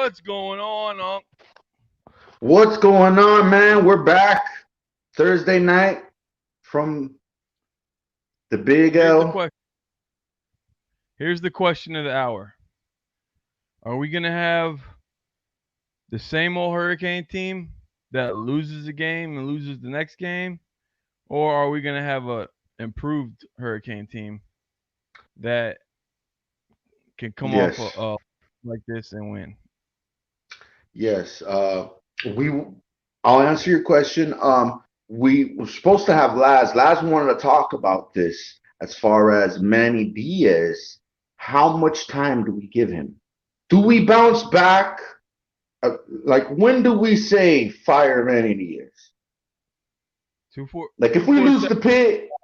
What's going on, Unc? What's going on, man? We're back Thursday night from the Big Here's the L. question. Here's the question of the hour. Are we gonna have the same old Hurricane team that loses a game and loses the next game, or are we gonna have a improved Hurricane team that can come off Yes, like this and win? yes. We. I'll answer your question. We were supposed to have Laz. Laz wanted to talk about this as far as Manny Diaz. How much time do we give him? Do we bounce back? Like when do we say fire Manny Diaz? Two four Like two four seven.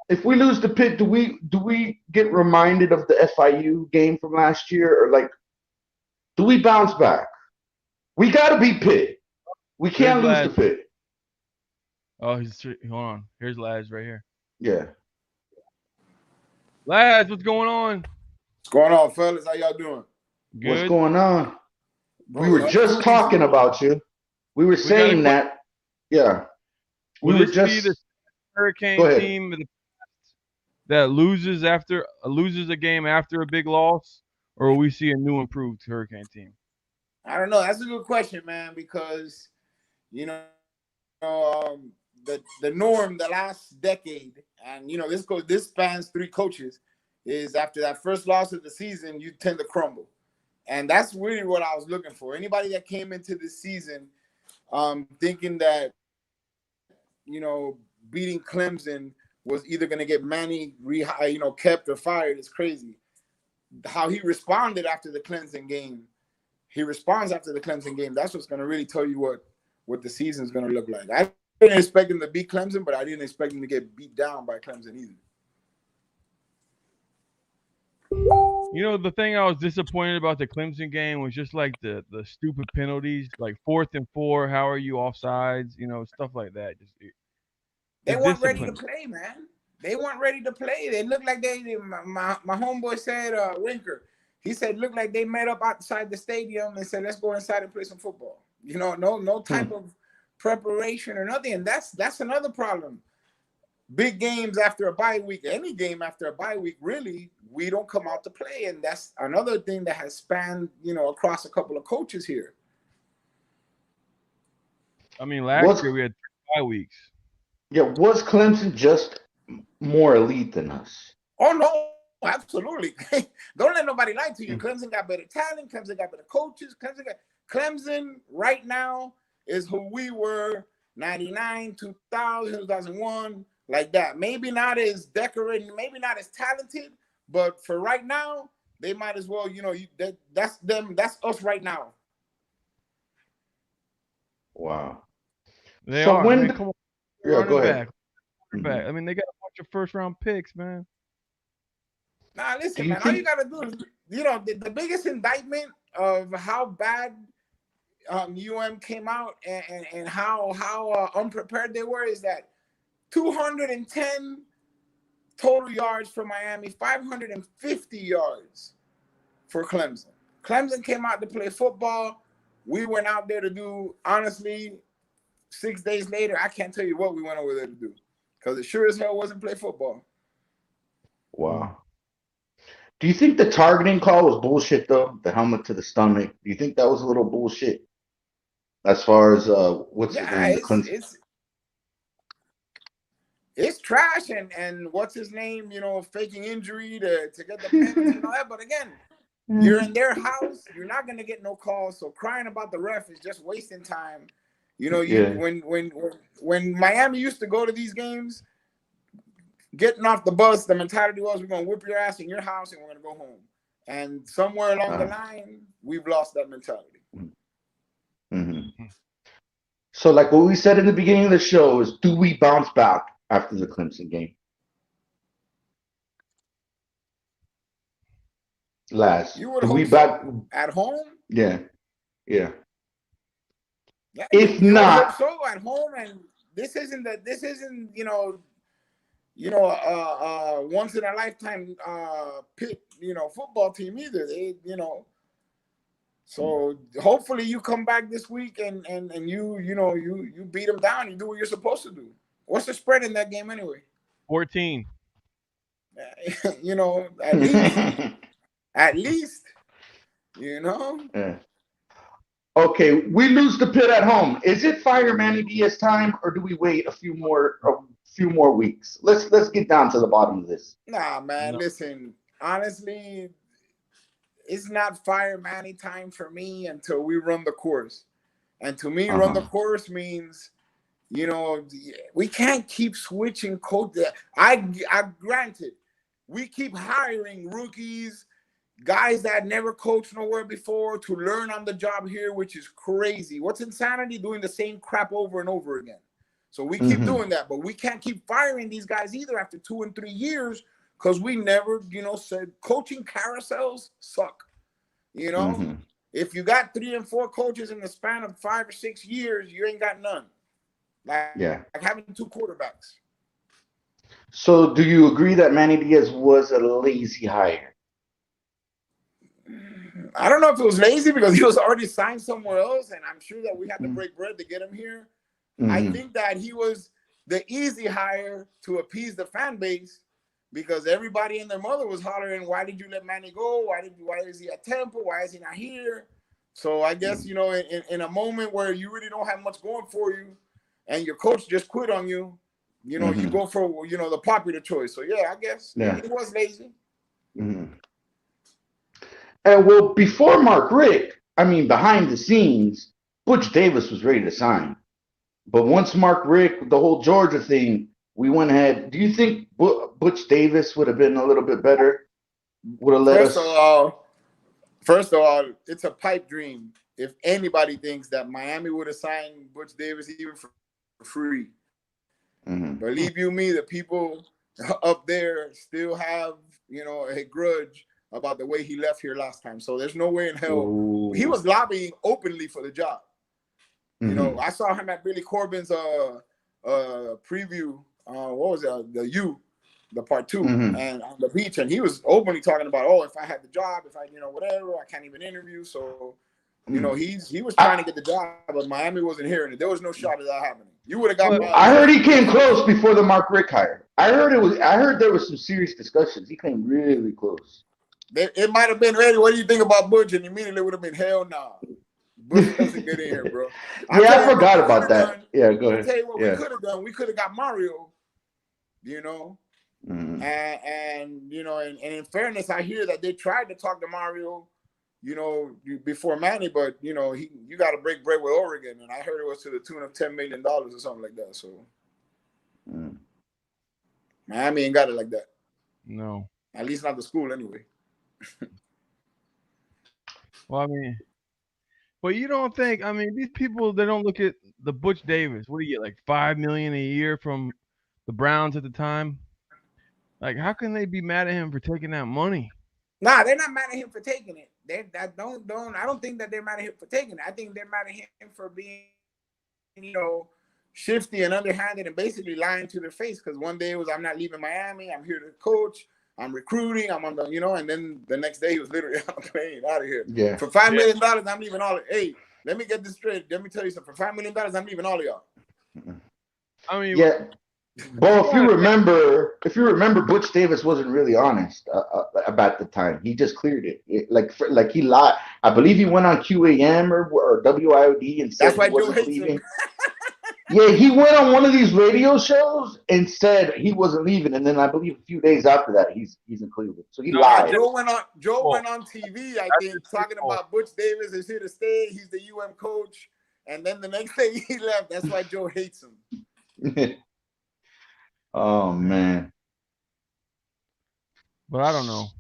if we lose the pit, do we get reminded of the FIU game from last year, or like do we bounce back? We gotta beat Pitt. We There's can't lose the Laz. pit. Oh, hold on. Here's Laz right here. Yeah. Laz, what's going on? What's going on, fellas? How y'all doing? What's Good. going on? We Bro, were it's just too easy. talking about you. We were We got a saying question. that. Yeah. We Will were this be the just. Go Hurricane ahead. team that loses a game after a big loss, or will we see a new improved Hurricane team? I don't know. That's a good question, man, because you know the norm the last decade, and this spans three coaches, is after that first loss of the season, you tend to crumble. And that's really what I was looking for. Anybody that came into this season thinking that, beating Clemson was either going to get Manny kept or fired is crazy. How he responded after the Clemson game, he responds after the Clemson game. That's what's going to really tell you what the season's going to look like. I didn't expect him to beat Clemson, but I didn't expect him to get beat down by Clemson either. The thing I was disappointed about the Clemson game was just like the stupid penalties, like 4th and 4. How are you offsides? Stuff like that. Just They the weren't ready to discipline. play, man. They weren't ready to play. They looked like my homeboy said, Winker, he said, looked like they met up outside the stadium and said, let's go inside and play some football. No type Hmm. of preparation or nothing. And that's another problem. Big games after a bye week, any game after a bye week, really, we don't come out to play. And that's another thing that has spanned, across a couple of coaches here. I mean, last Was year we had 3 bye weeks. Yeah, was Clemson just more elite than us? Oh no, absolutely. Don't let nobody lie to you. Mm. Clemson got better talent. Clemson got better coaches. Clemson right now is who we were 99, 2000, 2001, like that. Maybe not as decorated, maybe not as talented, but for right now, they might as well, that's them, that's us right now. Wow. They So are. I when? mean, come on, Yeah, go running ahead. back, Hmm. quarterback. I mean, they got a bunch of first-round picks, man. Nah, Do listen, you man, all you think? got to do is, the biggest indictment of how bad came out and how unprepared they were is that 210 total yards for Miami, 550 yards for Clemson. Clemson came out to play football. We went out there to do, honestly, 6 days later, I can't tell you what we went over there to do because it sure as hell wasn't play football. Mm. Wow. Do you think the targeting call was bullshit though? The helmet to the stomach. Do you think that was a little bullshit as far as what's his Yeah, name? The Clemson. it's trash and what's his name, faking injury to get the penalty and all that. But again, you're in their house, you're not gonna get no calls. So crying about the ref is just wasting time. You Yeah. when Miami used to go to these games, getting off the bus, the mentality was we're gonna whip your ass in your house and we're gonna go home. And somewhere along the Uh, line, we've lost that mentality. hmm. So like what we said in the beginning of the show is, do we bounce back after the Clemson game? Last, You would do we hope back? so. At home, Yeah, yeah. yeah, If you would hope not, so at home. And this isn't once in a lifetime Pitt football team either. They So hopefully you come back this week and you beat them down. You do what you're supposed to do. What's the spread in that game anyway? 14. At least, at least, you know. Yeah. Okay, we lose the Pit at home. Is it fire Manny Diaz time, or do we wait a few more weeks? Let's get down to the bottom of this. Nah, man. No. Listen, honestly, it's not fire Manny time for me until we run the course. And to me, run the course means, we can't keep switching coach. I granted, we keep hiring rookies, guys that never coached nowhere before to learn on the job here, which is crazy. What's insanity? Doing the same crap over and over again. So we keep doing that, but we can't keep firing these guys either after 2 and 3 years because we never, said coaching carousels suck. If you got 3 and 4 coaches in the span of 5 or 6 years, you ain't got none. Like having 2 quarterbacks. So do you agree that Manny Diaz was a lazy hire? I don't know if it was lazy because he was already signed somewhere else, and I'm sure that we had to break bread to get him here. I think that he was the easy hire to appease the fan base because everybody and their mother was hollering, "Why did you let Manny go? Why is he at Temple? Why is he not here?" So I guess in a moment where you really don't have much going for you, and your coach just quit on you, you go for the popular choice. So yeah, I guess he was lazy. And well, before Mark Richt, behind the scenes, Butch Davis was ready to sign. But once Mark Richt, the whole Georgia thing, we went ahead. Do you think Butch Davis would have been a little bit better? Would have let us? First of all, it's a pipe dream if anybody thinks that Miami would have signed Butch Davis even for free. Believe you me, the people up there still have a grudge about the way he left here last time. So there's no way in hell. Ooh. He was lobbying openly for the job. I saw him at Billy Corbin's preview. What was it? The part 2, and on the beach, and he was openly talking about, if I had the job, if I, whatever, I can't even interview. So, he was trying to get the job, but Miami wasn't hearing it. There was no shot of that happening. You would have got. I heard he came close before the Mark Richt hire. I heard there was some serious discussions. He came really close. It might have been, Eddie, what do you think about Butch? And immediately would have been, hell no. Butch doesn't get in here, bro. I forgot about that. Go ahead. I'll tell you what we could have done. We could have got Mario, and in fairness, I hear that they tried to talk to Mario, before Manny, but you got to break bread with Oregon, and I heard it was to the tune of $10 million or something like that. So Miami ain't got it like that. No, at least not the school anyway. Well, but you don't think? These people, they don't look at the Butch Davis. What do you get, like $5 million a year from the Browns at the time? Like, how can they be mad at him for taking that money? Nah, they're not mad at him for taking it. I don't think that they're mad at him for taking it. I think they're mad at him for being, shifty and underhanded and basically lying to their face. Because one day it was, I'm not leaving Miami. I'm here to coach. I'm recruiting. I'm on the, and then the next day he was literally on a plane out of here. Yeah. For $5 million, I'm leaving all. Hey, let me get this straight. Let me tell you something. For $5 million, I'm leaving all of y'all. Yeah. Well, if you remember, Butch Davis wasn't really honest about the time. He just cleared it. Like he lied. I believe he went on QAM or WIOD and said he wasn't leaving. Yeah, he went on one of these radio shows and said he wasn't leaving, and then I believe a few days after that, he's in Cleveland. So he lied. Joe went on TV, I think, talking about Butch Davis is here to stay. He's the coach, and then the next day he left. That's why Joe hates him. Oh man. But I don't know.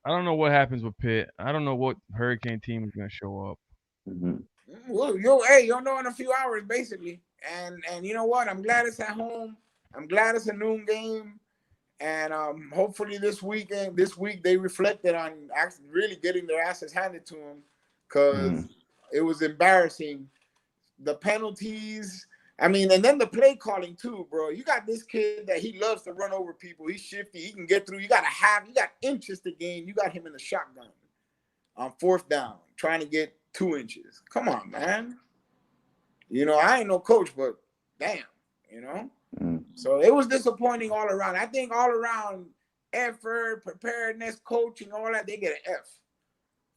I don't know what happens with Pitt. I don't know what Hurricane team is going to show up. Well, you'll know in a few hours, basically. And you know what? I'm glad it's at home. I'm glad it's a noon game. And hopefully this week they reflected on actually really getting their asses handed to them because it was embarrassing. The penalties, and then the play calling too, bro. You got this kid that he loves to run over people. He's shifty. He can get through. You got inches to gain. You got him in the shotgun on 4th down, trying to get 2 inches. Come on, man. You know, I ain't no coach, but damn, you know. So it was disappointing all around. I think all around effort, preparedness, coaching, all that, they get an F.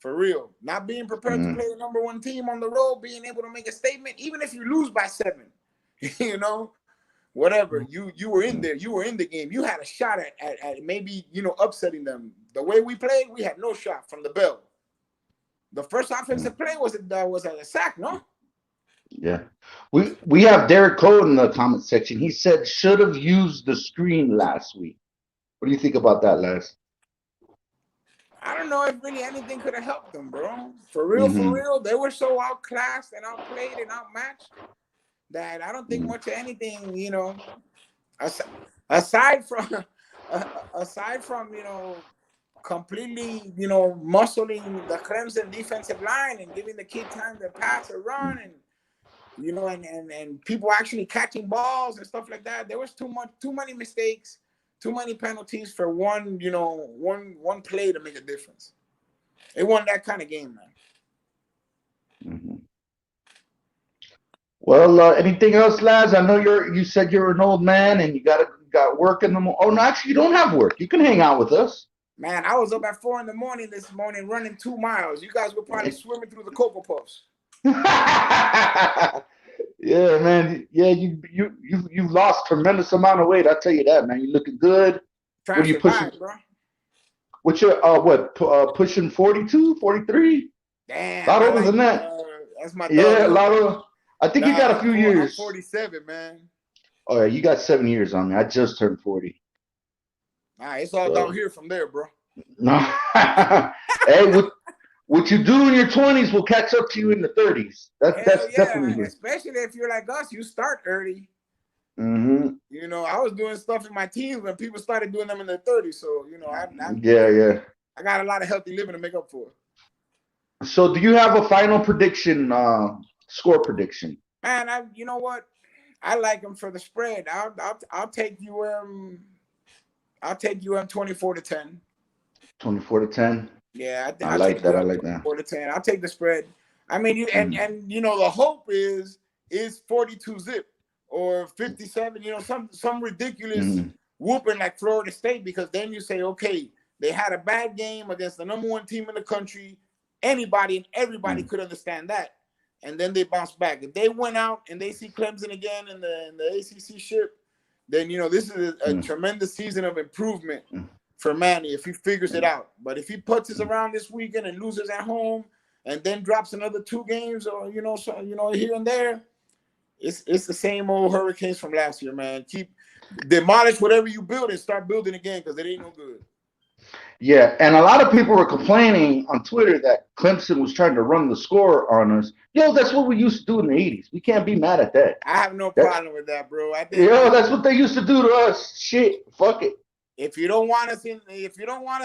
For real. Not being prepared to play the #1 team on the road, being able to make a statement, even if you lose by 7, you know, whatever. You were in there. You were in the game. You had a shot at maybe, you know, upsetting them. The way we played, we had no shot from the bell. The first offensive play was a sack, no? Yeah. We have Derek Cole in the comment section. He said should have used the screen last week. What do you think about that, Les? I don't know if really anything could have helped them, bro. For real, they were so outclassed and outplayed and outmatched that I don't think much of anything, you know, aside from you know, completely, you know, muscling the Clemson defensive line and giving the kid time to pass or run, and you know, and people actually catching balls and stuff like that. There was too many mistakes, too many penalties for one, you know, one play to make a difference. It wasn't that kind of game, man. Well, anything else, lads? I know you said you're an old man and you got work in the morning. Oh no, actually, you don't have work. You can hang out with us. Man, I was up at 4 a.m. this morning running 2 miles. You guys were probably swimming through the Cocoa Puffs. Yeah, man. Yeah, you've lost tremendous amount of weight. I'll tell you that, man. You're looking good. What are you pushing, bro? What's your pushing 42, 43? Damn, a lot older than that. That's my a lot of. I think you got a few years. I'm 47, man. Oh yeah, you got 7 years on me. I just turned 40. Nah, it's all down here from there, bro. No. Hey, what you do in your 20s will catch up to you in the 30s. That's definitely here. Especially if you're like us, you start early. Mm-hmm. You know, I was doing stuff in my teens when people started doing them in their 30s. So, you know, I got a lot of healthy living to make up for. So, do you have a final prediction, score prediction? Man, you know what? I like them for the spread. I'll take I'll take 24-10. 24-10. Yeah, I like that. I like that. 24-10. I'll take the spread. I mean, and you know, the hope is 42 zip or 57. You know, some ridiculous whooping like Florida State, because then you say, okay, they had a bad game against the #1 team in the country. Anybody and everybody could understand that, and then they bounce back. If they went out and they see Clemson again in the ACC ship, then you know this is a tremendous season of improvement for Manny if he figures it out. But if he puts us around this weekend and loses at home and then drops another 2 games, or you know here and there, it's the same old Hurricanes from last year, man. Demolish whatever you build and start building again, because it ain't no good. Yeah, and a lot of people were complaining on Twitter that Clemson was trying to run the score on us. Yo, that's what we used to do in the 80s. We can't be mad at that. I have no problem with that, bro. I think that's what they used to do to us. Shit, fuck it. If you don't want us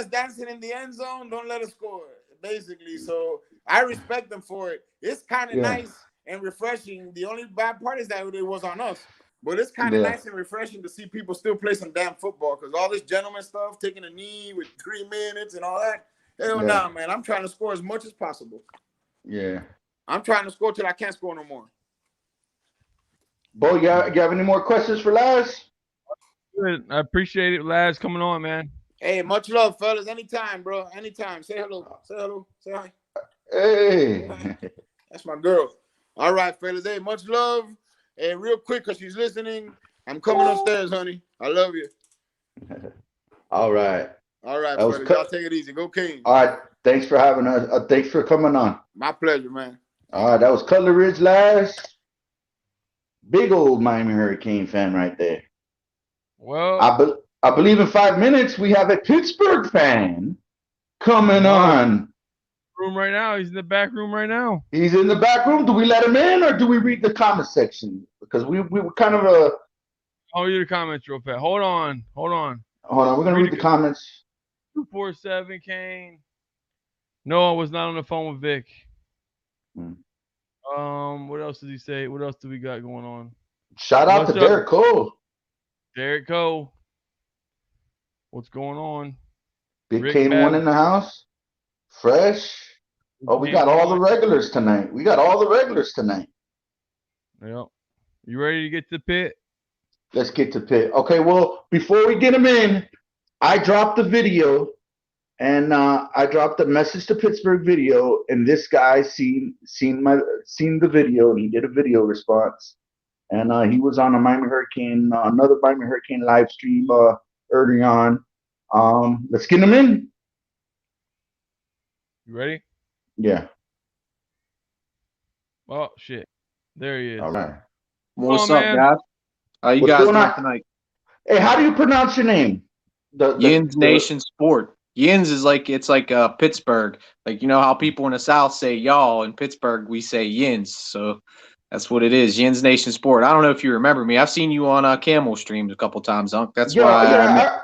dancing in the end zone, don't let us score. Basically, so I respect them for it. It's kind of nice and refreshing. The only bad part is that it was on us. But it's kind of nice and refreshing to see people still play some damn football, because all this gentleman stuff, taking a knee with 3 minutes and all that, hell no, man. I'm trying to score as much as possible. Yeah. I'm trying to score till I can't score no more. Bo, you have any more questions for Laz? Good. I appreciate it, Laz, coming on, man. Hey, much love, fellas. Anytime, bro. Anytime. Say hello. Say hello. Say hi. Hey. That's my girl. All right, fellas. Hey, much love. Hey, real quick, because she's listening, I'm coming upstairs, honey. I love you. All right. All right, fellas. Y'all take it easy. Go Kings. All right. Thanks for having us. Thanks for coming on. My pleasure, man. All right. That was Cutler Ridge Laz. Big old Miami Hurricane fan right there. Well, I believe in 5 minutes we have a Pittsburgh fan coming on. Room right now. He's in the back room right now. He's in the back room. Do we let him in, or do we read the comment section? Because we were kind of I'll read the comments real fast. Hold on. Hold on. We're gonna read the comments. 247 Kane. No, I was not on the phone with Vic. What else did he say? What else do we got going on? Shout out to Derek Cole. Derek Cole. What's going on? Big Kane 1 in the house. Fresh. Oh, we got all the regulars tonight. Yep. You ready to get to Pitt? Let's get to Pitt. Okay, well, before we get them in, I dropped the video and I dropped a message to Pittsburgh video, and this guy seen the video, and he did a video response, and he was on a Miami Hurricane, another Miami Hurricane live stream early on. Let's get him in. You ready? Yeah. Oh shit! There he is. All right. What's up, guys? How you guys doing tonight? Hey, how do you pronounce your name? Yins Nation Sport. Yins is like Pittsburgh. Like, you know how people in the South say y'all, in Pittsburgh we say Yins. So that's what it is. Yins Nation Sport. I don't know if you remember me. I've seen you on Camel streams a couple times, Unc. That's why.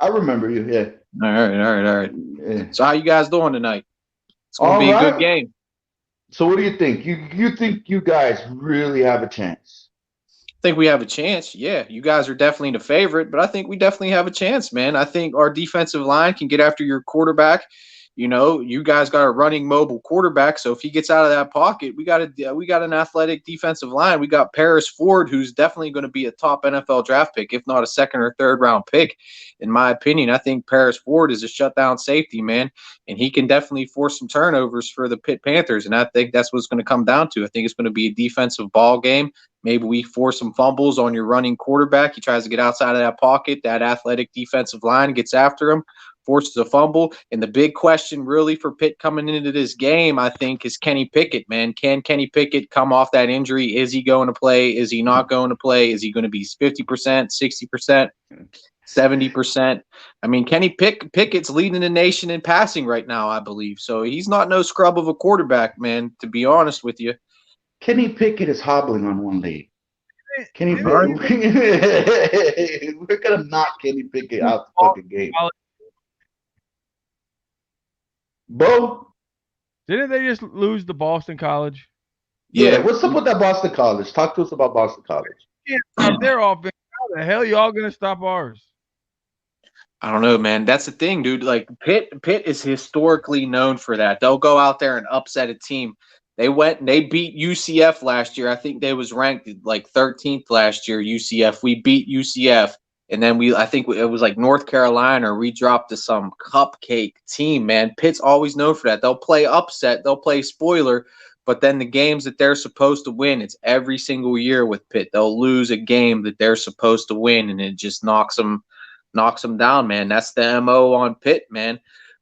I remember you. Yeah. All right. Yeah. So how you guys doing tonight? It's gonna be a good game. So what do you think? You think you guys really have a chance? I think we have a chance. Yeah, you guys are definitely the favorite, but I think we definitely have a chance, man. I think our defensive line can get after your quarterback. You know, you guys got a running mobile quarterback, so if he gets out of that pocket, we got an athletic defensive line. We got Paris Ford, who's definitely going to be a top NFL draft pick, if not a second or third round pick, in my opinion. I think Paris Ford is a shutdown safety, man, and he can definitely force some turnovers for the Pitt Panthers, and I think that's what it's going to come down to. I think it's going to be a defensive ball game. Maybe we force some fumbles on your running quarterback. He tries to get outside of that pocket. That athletic defensive line gets after him, forces a fumble. And the big question really for Pitt coming into this game, I think, is Kenny Pickett, man. Can Kenny Pickett come off that injury? Is he going to play? Is he not going to play? Is he going to be 50%, 60%, 70%? I mean, Kenny Pickett's leading the nation in passing right now, I believe. So he's not no scrub of a quarterback, man, to be honest with you. Kenny Pickett is hobbling on one leg. We're gonna knock Kenny Pickett out the fucking game. Bo, didn't they just lose to Boston College? Yeah. What's up with that Boston College? Talk to us about Boston College. Yeah, their offense. How the hell y'all gonna stop ours? I don't know, man. That's the thing, dude. Like Pitt is historically known for that. They'll go out there and upset a team. They went and they beat UCF last year. I think they was ranked like 13th last year, UCF. We beat UCF. And then I think it was like North Carolina. We dropped to some cupcake team, man. Pitt's always known for that. They'll play upset. They'll play spoiler. But then the games that they're supposed to win, it's every single year with Pitt. They'll lose a game that they're supposed to win, and it just knocks them down, man. That's the MO on Pitt, man.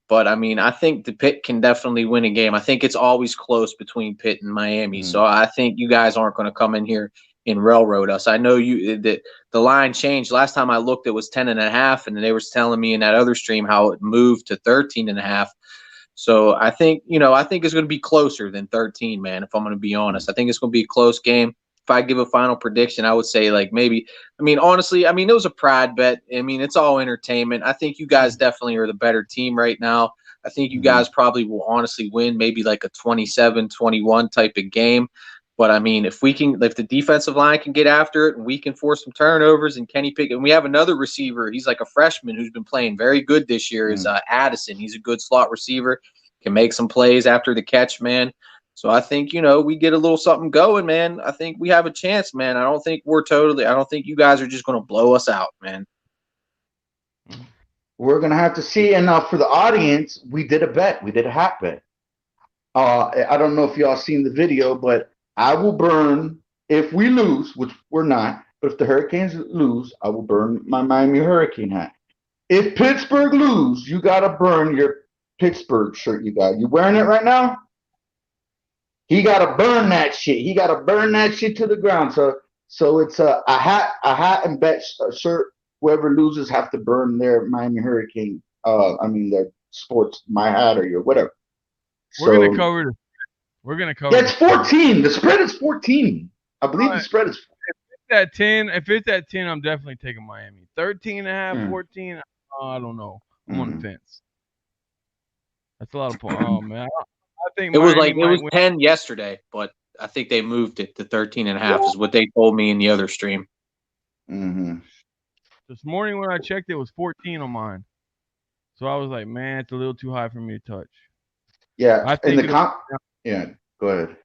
But, I mean, I think the Pitt can definitely win a game. I think it's always close between Pitt and Miami. So I think you guys aren't going to come in here and railroad us. I know that the line changed. Last time I looked, it was 10.5, and they were telling me in that other stream how it moved to 13.5. So I think it's going to be closer than 13, man, if I'm going to be honest. I think it's going to be a close game. If I give a final prediction, I would say like maybe, I mean, honestly, I mean, it was a pride bet. I mean, it's all entertainment. I think you guys definitely are the better team right now. I think you guys probably will honestly win maybe like a 27-21 type of game. But I mean, if the defensive line can get after it and we can force some turnovers, and Kenny Pickett, and we have another receiver, he's like a freshman who's been playing very good this year, is Addison. He's a good slot receiver, can make some plays after the catch, man. So I think, we get a little something going, man. I think we have a chance, man. I don't think you guys are just going to blow us out, man. We're going to have to see. And for the audience, we did a bet. We did a hat bet. I don't know if y'all seen the video, but I will burn, if we lose, which we're not, but if the Hurricanes lose, I will burn my Miami Hurricane hat. If Pittsburgh lose, you got to burn your Pittsburgh shirt you got. You wearing it right now? He got to burn that shit. He got to burn that shit to the ground. So it's a hat and bet shirt. Whoever loses have to burn their Miami Hurricane. Their sports, my hat or your whatever. We're gonna cover. We're gonna cover. Yeah, it's 14. The spread is 14. I believe the spread is. If it's at 10, I'm definitely taking Miami. 13.5, 14. I don't know. I'm on the fence. That's a lot of points. Oh man. I think it was 10 yesterday, but I think they moved it to 13.5 is what they told me in the other stream. This morning when I checked, it was 14 on mine. So I was like, man, it's a little too high for me to touch. Yeah, I in think yeah, go ahead.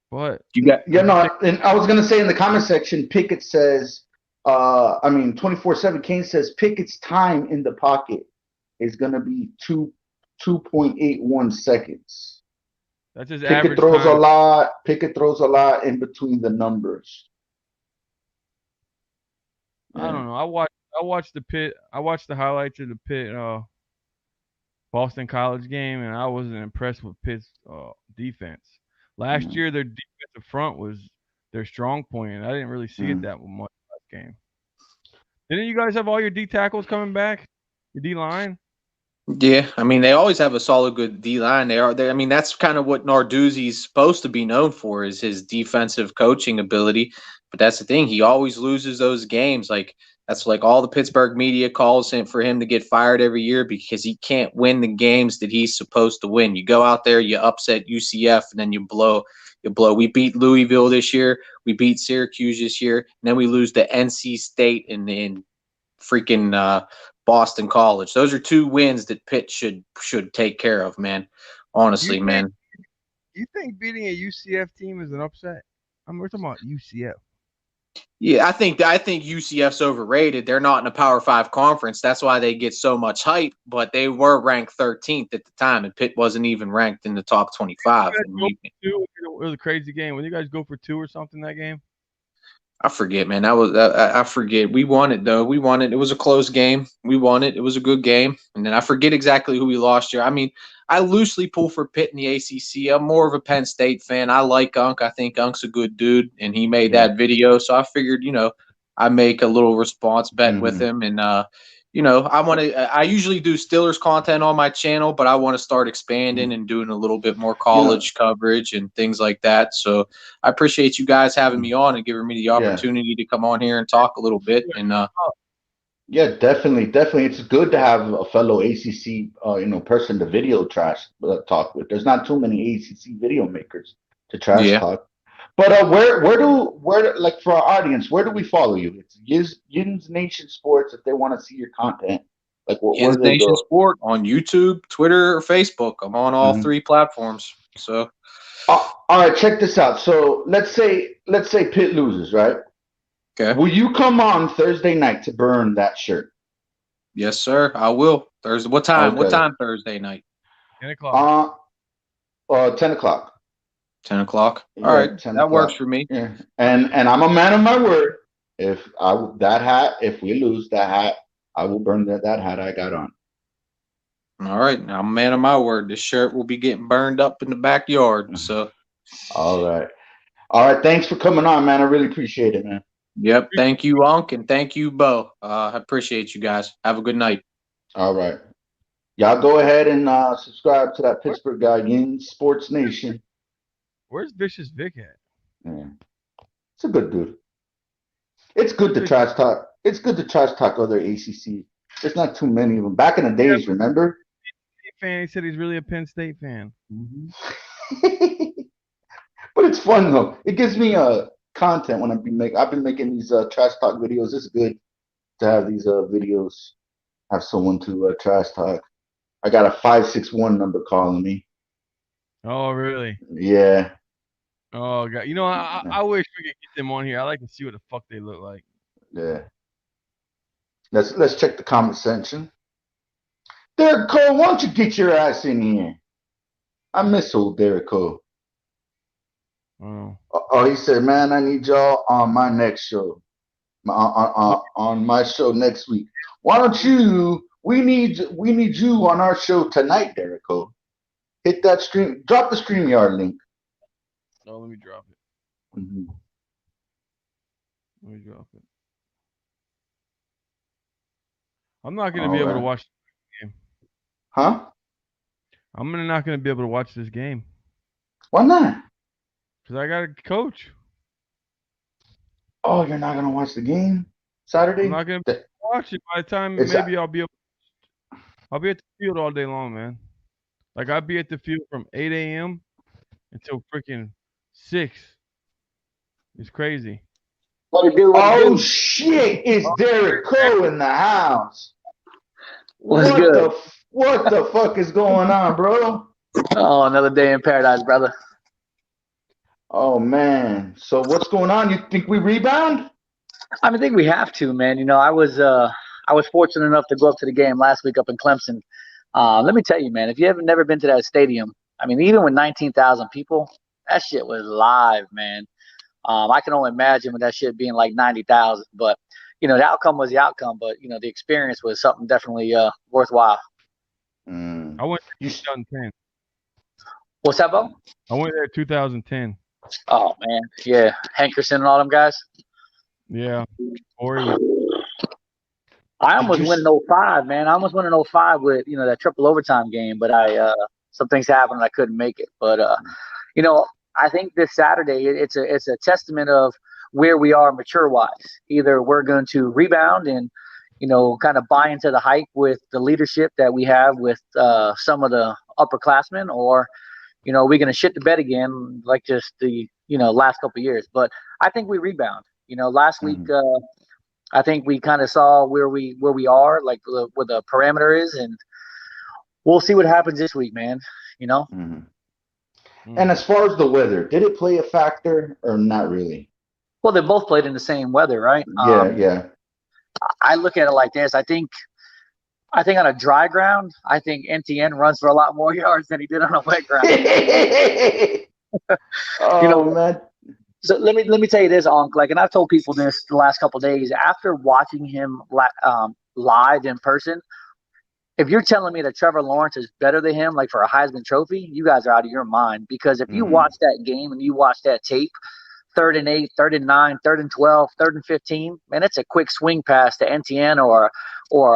What? You got Yeah, no, and I was gonna say in the comment section, Pickett says, 24/7 Kane says Pickett's time in the pocket is gonna be 2.81 seconds. That's his Pickett average throws a time. lot. Pickett throws a lot in between the numbers. I Yeah. don't know. I watched the Pitt. I watched the highlights of the Pitt Boston College game, and I wasn't impressed with Pitt's defense. Last Mm, year, their defensive front was their strong point, and I didn't really see it mm. that much last game. Didn't you guys have all your D tackles coming back? Your D line? Yeah, I mean they always have a solid good D line. I mean that's kind of what Narduzzi's supposed to be known for is his defensive coaching ability. But that's the thing, he always loses those games. Like that's like all the Pittsburgh media calls him for him to get fired every year because he can't win the games that he's supposed to win. You go out there, you upset UCF, and then you blow. You blow. We beat Louisville this year. We beat Syracuse this year, and then we lose to NC State in freaking Boston College. Those are two wins that Pitt should take care of, man. You Honestly, think man. you think beating a UCF team is an upset? I mean, we're talking about UCF. Yeah, I think UCF's overrated. They're not in a Power 5 conference. That's why they get so much hype, but they were ranked 13th at the time and Pitt wasn't even ranked in the top 25. You guys And go for two. It was a crazy game. When you guys go for two or something that game? I forget, man. I forget. We won it though. We won it. It was a close game. We won it. It was a good game. And then I forget exactly who we lost here. I mean, I loosely pull for Pitt in the ACC. I'm more of a Penn State fan. I like Unk. I think Unk's a good dude, and he made Yeah. that video. So I figured, I make a little response bet with Mhm. him, and I usually do Steelers content on my channel, but I want to start expanding and doing a little bit more You know, college coverage and things like that. So I appreciate you guys having me on and giving me the yeah. opportunity to come on here and talk a little bit. And Yeah, definitely, definitely. It's good to have a fellow ACC, person to video trash talk with. There's not too many ACC video makers to trash yeah, talk. But like for our audience, where do we follow you? It's Yins Nation Sports if they want to see your content. Like, where Yins do they Nation go? Sport on YouTube, Twitter, or Facebook. I'm on all Mhm. three platforms. So All right, check this out. So let's say Pitt loses, right? okay, Will you come on Thursday night to burn that shirt? yes, sir, I will. Thursday. What time? What Okay. time Thursday night? 10 o'clock. 10 o'clock. 10 o'clock. All right, Yeah, ten that works o'clock. for me. Yeah, and I'm a man of my word. If we lose that hat, I will burn that hat I got on. All right, I'm a man of my word. This shirt will be getting burned up in the backyard. So, All right, all right. Thanks for coming on, man. I really appreciate it, man. yep. Thank you, Unc, and thank you, Bo. I appreciate you guys. Have a good night. All right, y'all go ahead and subscribe to that Where, Pittsburgh guy, Yin Sports Nation. where's Vicious Vic at? Yeah, it's a good dude. It's good to He's a trash talk. It's good to trash talk other ACC. There's not too many of them. Back in the days, remember? State fan. He said he's really a Penn State fan. Mhm. But it's fun though. It gives me content when I've been making these trash talk videos. It's good to have these videos. Have someone to trash talk. I got a 561 number calling me. Oh, really? Yeah. Oh, God. I wish we could get them on here. I like to see what the fuck they look like. Yeah. Let's check the comment section. Derek Cole, why don't you get your ass in here? I miss old Derek Cole. Oh. Oh, he said, man, I need y'all on my next show. On my show next week. Why don't you? We need you on our show tonight, Derek Cole. Hit that stream. Drop the StreamYard link. Oh, let me drop it. Mm-hmm. Let me drop it. I'm not going to All be able to right. watch the game. Huh? I'm not going to be able to watch this game. Why not? Because I got to coach. Oh, you're not gonna watch the game I'm Saturday? not going to watch it. By the time It's maybe I'll be at the field all day long, man. Like, I'll be at the field from 8 a.m. until freaking 6. It's crazy. What it do? oh shit! It's Derek Cole in the house. What's What good? the? What the fuck is going on, bro? Oh, another day in paradise, brother. Oh man. So what's going on? You think we rebound? I think we have to, man. I was fortunate enough to go up to the game last week up in Clemson. Let me tell you, man, if you haven't never been to that stadium, even with 19,000 people, that shit was live, man. I can only imagine with that shit being like 90,000. But the outcome was the outcome. But the experience was something definitely worthwhile. Mm. I went You there 2010. What's that, Bo? I went there 2010. Oh man, yeah, Hankerson and all them guys. Yeah, Corey was. I did almost you? went in '05, man. I almost went in '05 with that triple overtime game, but I some things happened and I couldn't make it. But you know, I think this Saturday it's a testament of where we are mature wise. Either we're going to rebound and kind of buy into the hype with the leadership that we have with some of the upperclassmen, or we're going to shit the bed again like just the last couple of years. But I think we rebound. Last week Mhm. I think we kind of saw where we are, like where the parameter is, and we'll see what happens this week, man. You know. Mhm. Mm. And as far as the weather, did it play a factor or not really? Well, they both played in the same weather, right? Yeah, yeah. I look at it like this. I think on a dry ground, I think NTN runs for a lot more yards than he did on a wet ground. You Oh know, man. so let me tell you this, Onk. Like, and I've told people this the last couple of days after watching him live in person. If you're telling me that Trevor Lawrence is better than him, like for a Heisman Trophy, you guys are out of your mind. Because if you Mhm. watch that game and you watch that tape, 3rd and 8, 3rd and 9, 3rd and 12, 3rd and 15. Man, it's a quick swing pass to NTN or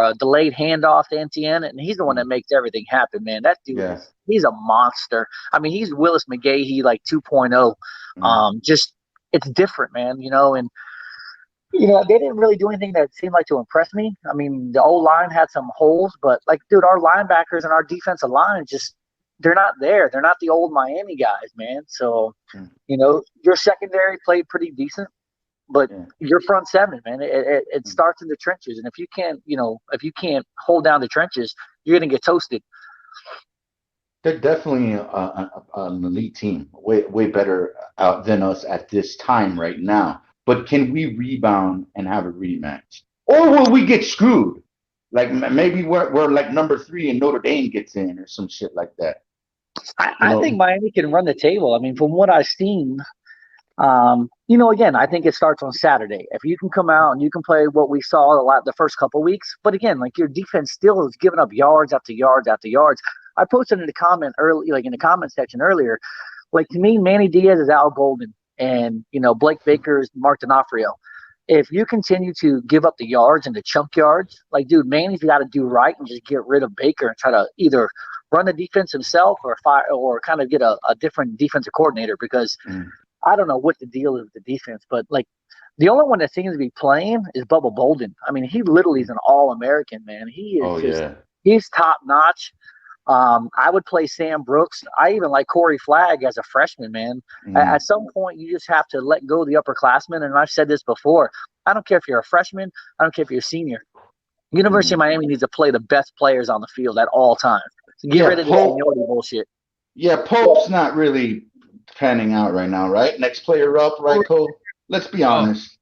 a delayed handoff to NTN, and he's the one that Mhm. makes everything happen. Man, that dude Yeah. he's a monster. He's Willis McGahee like 2.0. Mhm. Just it's different, man. And they didn't really do anything that seemed like to impress me. The O line had some holes, but like, dude, our linebackers and our defensive line just they're not there. They're not the old Miami guys, man. So Mhm. your secondary played pretty decent, but Yeah. your front seven, man, it Mhm. starts in the trenches. And if you can't hold down the trenches, you're gonna get toasted. They're definitely an elite team, way better than us at this time right now. But can we rebound and have a rematch, or will we get screwed? Like maybe we're like number 3 and Notre Dame gets in or some shit like that. You I think know? Miami can run the table. From what I've seen, again, I think it starts on Saturday. If you can come out and you can play what we saw the first couple weeks, but again, like your defense still is giving up yards after yards after yards. I posted in the comment early, like in the comment section earlier, like to me, Manny Diaz is Al Golden, and Blake Baker is Mark D'Onofrio. If you continue to give up the yards and the chunk yards, like dude, Manny's got to do right and just get rid of Baker and try to either run the defense himself or fire or kind of get a different defensive coordinator, because Mm. I don't know what the deal is with the defense, but like the only one that seems to be playing is Bubba Bolden. He literally is an All-American, man. He is Oh just yeah. he's top notch. I would play Sam Brooks. I even like Corey Flagg as a freshman, man. At Mm. some point, you just have to let go of the upperclassmen. And I've said this before. I don't care if you're a freshman. I don't care if you're a senior. University of Mm. Miami needs to play the best players on the field at all times. So get Yeah, rid of this Pope. seniority bullshit. Yeah, Pope's not really panning out right now, right? Next player up, right, Cole? Let's be Oh, honest.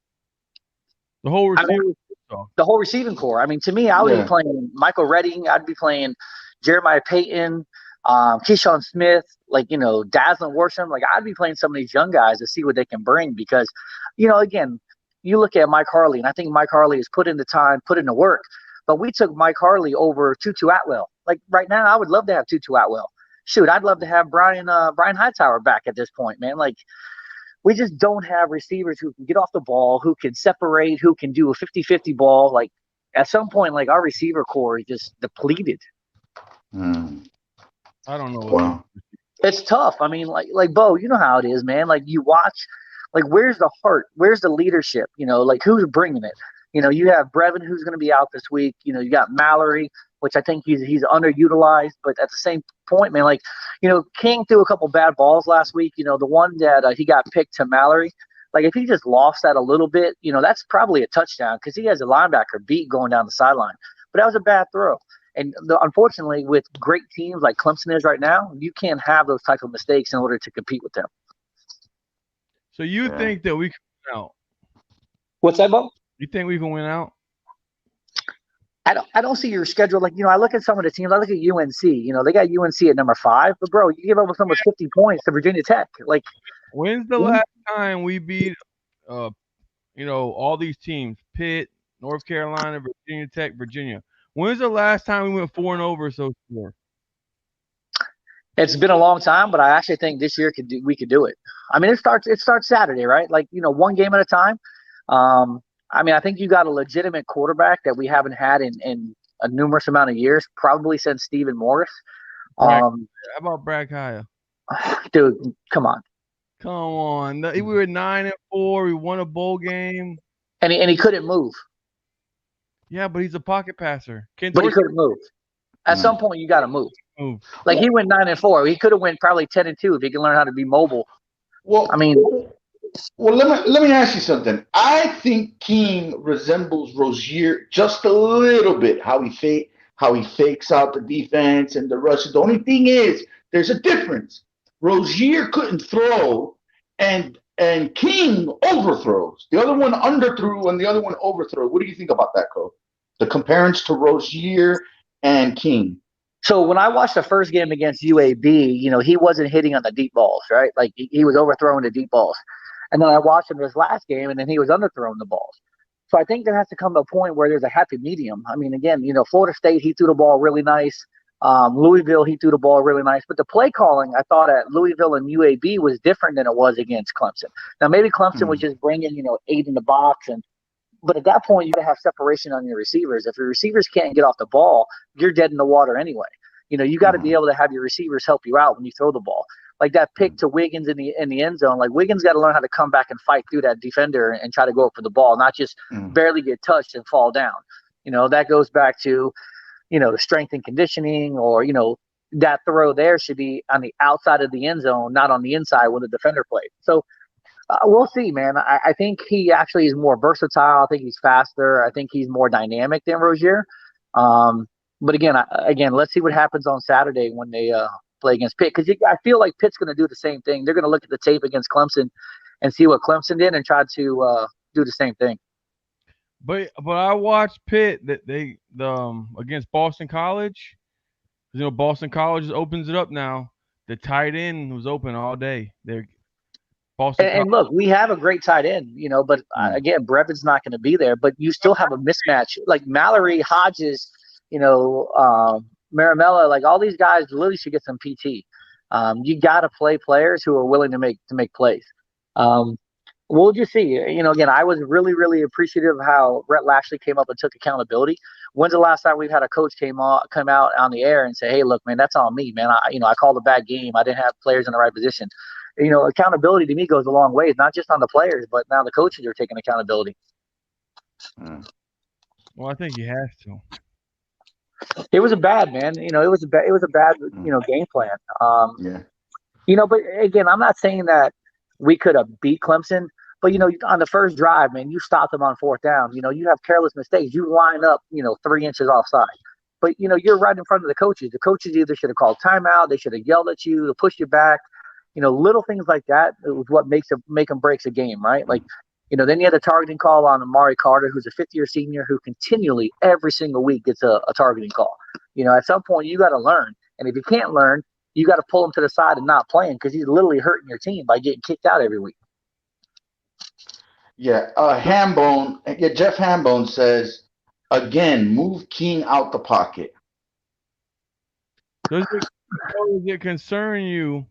the whole I receiver. mean, Oh, the whole receiving core. To me, I would be Yeah. playing Michael Redding. I'd be playing Jeremiah Payton, Keyshawn Smith, like, Dazzlin Worsham. Like, I'd be playing some of these young guys to see what they can bring because, again, you look at Mike Harley, and I think Mike Harley has put in the time, put in the work. But we took Mike Harley over Tutu Atwell. Like, right now, I would love to have Tutu Atwell. Shoot, I'd love to have Brian Hightower back at this point, man. Like, we just don't have receivers who can get off the ball, who can separate, who can do a 50-50 ball. Like at some point, like our receiver core is just depleted. Mm. I don't know what these. Wow. It's tough. Like Bo, you know how it is, man. Like you watch, like where's the heart? Where's the leadership? Like who's bringing it? You have Brevin who's going to be out this week. You got Mallory, which I think he's underutilized, but at the same point, man, like King threw a couple bad balls last week. The one that he got picked to Mallory. Like if he just lost that a little bit, that's probably a touchdown because he has a linebacker beat going down the sideline. But that was a bad throw. And unfortunately, with great teams like Clemson is right now, you can't have those type of mistakes in order to compete with them. So you think that we can win out? What's that, Bo? You think we can win out? I don't see your schedule. Like, I look at some of the teams. I look at UNC. They got UNC at number 5. But, bro, you give up almost 50 points to Virginia Tech. Like, when's the last time we beat, all these teams? Pitt, North Carolina, Virginia Tech, Virginia. When's the last time we went 4-0 versus those 4? It's been a long time, but I actually think this year we could do it. I mean, it starts Saturday, right? Like, one game at a time. I think you got a legitimate quarterback that we haven't had in a numerous amount of years, probably since Stephen Morris. How about Brad Kaya? Dude, come on. Come on. We were 9-4. We won a bowl game. And he couldn't move. Yeah, but he's a pocket passer. But he couldn't move. At some point, you got to move. Like, he went 9-4. He could have went probably 10-2 if he could learn how to be mobile. Well, I mean, let me ask you something. I think King resembles Rozier just a little bit. How he fakes out the defense and the rush. The only thing is, there's a difference. Rozier couldn't throw, and King overthrows. The other one underthrew, and the other one overthrew. What do you think about that, Cole? The comparison to Rozier and King. So when I watched the first game against UAB, he wasn't hitting on the deep balls, right? Like, he was overthrowing the deep balls. And then I watched him this last game, and then he was underthrowing the balls. So I think there has to come to a point where there's a happy medium. I mean, again, Florida State, he threw the ball really nice. Louisville, he threw the ball really nice. But the play calling, I thought at Louisville and UAB was different than it was against Clemson. Now, maybe Clemson was just bringing, 8 in the box. But at that point, you got to have separation on your receivers. If your receivers can't get off the ball, you're dead in the water anyway. You got to be able to have your receivers help you out when you throw the ball. Like that pick to Wiggins in the end zone. Like, Wiggins got to learn how to come back and fight through that defender and try to go up for the ball, not just barely get touched and fall down. That goes back to, the strength and conditioning, or, that throw there should be on the outside of the end zone, not on the inside when the defender played. So we'll see, man. I think he actually is more versatile. I think he's faster. I think he's more dynamic than Rozier. But again, let's see what happens on Saturday when they play against Pitt, because I feel like Pitt's going to do the same thing. They're going to look at the tape against Clemson and see what Clemson did and try to do the same thing. But I watched Pitt that they against Boston College. Boston College opens it up now. The tight end was open all day. And look, we have a great tight end, but again, Brevin's not going to be there. But you still have a mismatch. Like Mallory, Hodges, Maramella, like all these guys literally should get some PT. You got to play players who are willing to make plays. We'll just see. Again, I was really, really appreciative of how Rhett Lashley came up and took accountability. When's the last time we've had a coach come out on the air and say, "Hey, look, man, that's on me, man. I called a bad game. I didn't have players in the right position." Accountability to me goes a long way. It's not just on the players, but now the coaches are taking accountability. Well, I think he has to. It was a bad, man. It was a bad game plan. But again, I'm not saying that we could have beat Clemson, but on the first drive, man, you stopped them on 4th down. You have careless mistakes. You line up, 3 inches offside. But you're right in front of the coaches. The coaches either should have called timeout, they should have yelled at you to push you back. Little things like that is what make and breaks a game, right? Like, then you had a targeting call on Amari Carter, who's a 5th-year senior who continually, every single week, gets a targeting call. At some point, you got to learn. And if you can't learn, you got to pull him to the side and not play him, because he's literally hurting your team by getting kicked out every week. Yeah, Jeff Hambone says, again, move King out the pocket. Does it concern you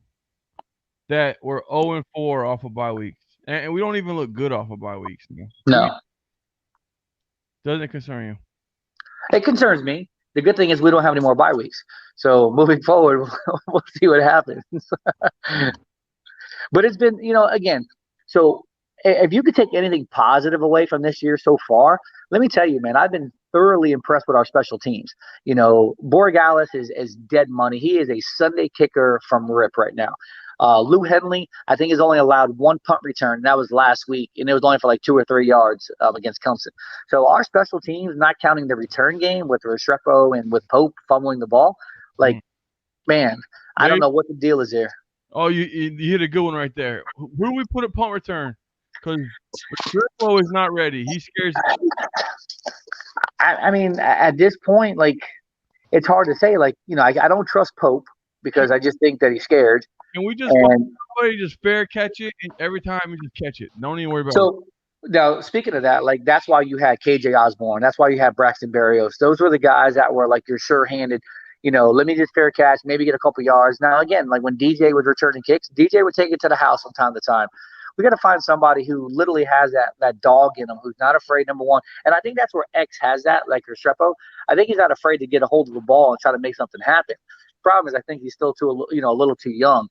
that we're 0-4 off of bye weeks, and we don't even look good off of bye weeks? No. Doesn't it concern you? It concerns me. The good thing is we don't have any more bye weeks. So moving forward, we'll see what happens. But it's been, again, so if you could take anything positive away from this year so far, let me tell you, man, I've been thoroughly impressed with our special teams. Borregales is dead money. He is a Sunday kicker from rip right now. Lou Henley, I think, is only allowed one punt return. And that was last week, and it was only for like 2 or 3 yards against Clemson. So our special teams, not counting the return game with Restrepo and with Pope fumbling the ball, like, man, I don't know what the deal is there. Oh, you hit a good one right there. Who do we put at punt return? Because Restrepo is not ready. He scares me. I mean, at this point, like, it's hard to say. Like, I don't trust Pope because I just think that he's scared. Can we just find somebody just fair catch it, and every time you just catch it? Don't even worry about it. So now, speaking of that, like, that's why you had KJ Osborne. That's why you had Braxton Berrios. Those were the guys that were like your sure-handed. Let me just fair catch, maybe get a couple yards. Now, again, like when DJ was returning kicks, DJ would take it to the house from time to time. We got to find somebody who literally has that dog in him, who's not afraid, number one. And I think that's where X has that, like Restrepo. I think he's not afraid to get a hold of the ball and try to make something happen. Problem is, I think he's still a little too young.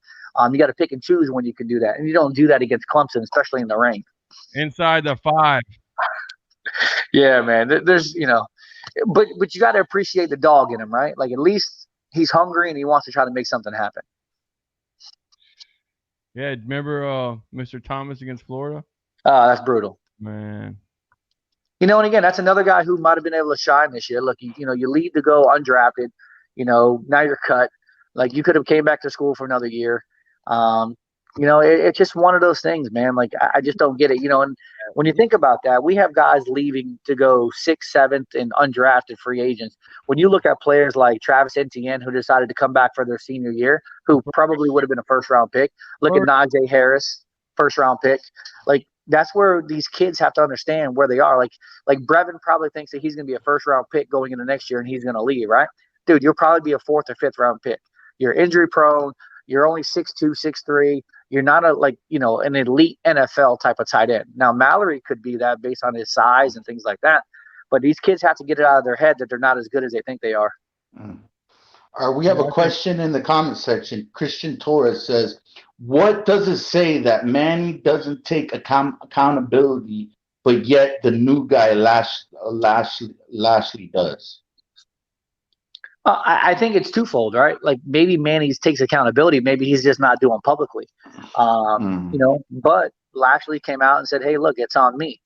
You got to pick and choose when you can do that, and you don't do that against Clemson, especially in the rain. Inside the 5. Yeah, man. There's but you got to appreciate the dog in him, right? Like, at least he's hungry and he wants to try to make something happen. Yeah, remember Mr. Thomas against Florida? That's brutal, man. And again, that's another guy who might have been able to shine this year. Look, you leave to go undrafted. Now you're cut. Like, you could have came back to school for another year. It's just one of those things, man. Like, I just don't get it. And when you think about that, we have guys leaving to go 6th, 7th, and undrafted free agents. When you look at players like Travis Etienne, who decided to come back for their senior year, who probably would have been a first-round pick. Look at Najee Harris, first-round pick. Like, that's where these kids have to understand where they are. Like Brevin probably thinks that he's going to be a first-round pick going into next year, and he's going to leave, right? Dude, you'll probably be a 4th or 5th-round pick. You're injury-prone. You're only 6'2", 6'3". You're not an elite NFL type of tight end. Now, Mallory could be that based on his size and things like that. But these kids have to get it out of their head that they're not as good as they think they are. We have a question in the comment section. Christian Torres says, what does it say that Manny doesn't take accountability, but yet the new guy Lashley does? I think it's twofold, right? Like, maybe Manny takes accountability. Maybe he's just not doing publicly. But Lashley came out and said, hey, look, it's on me.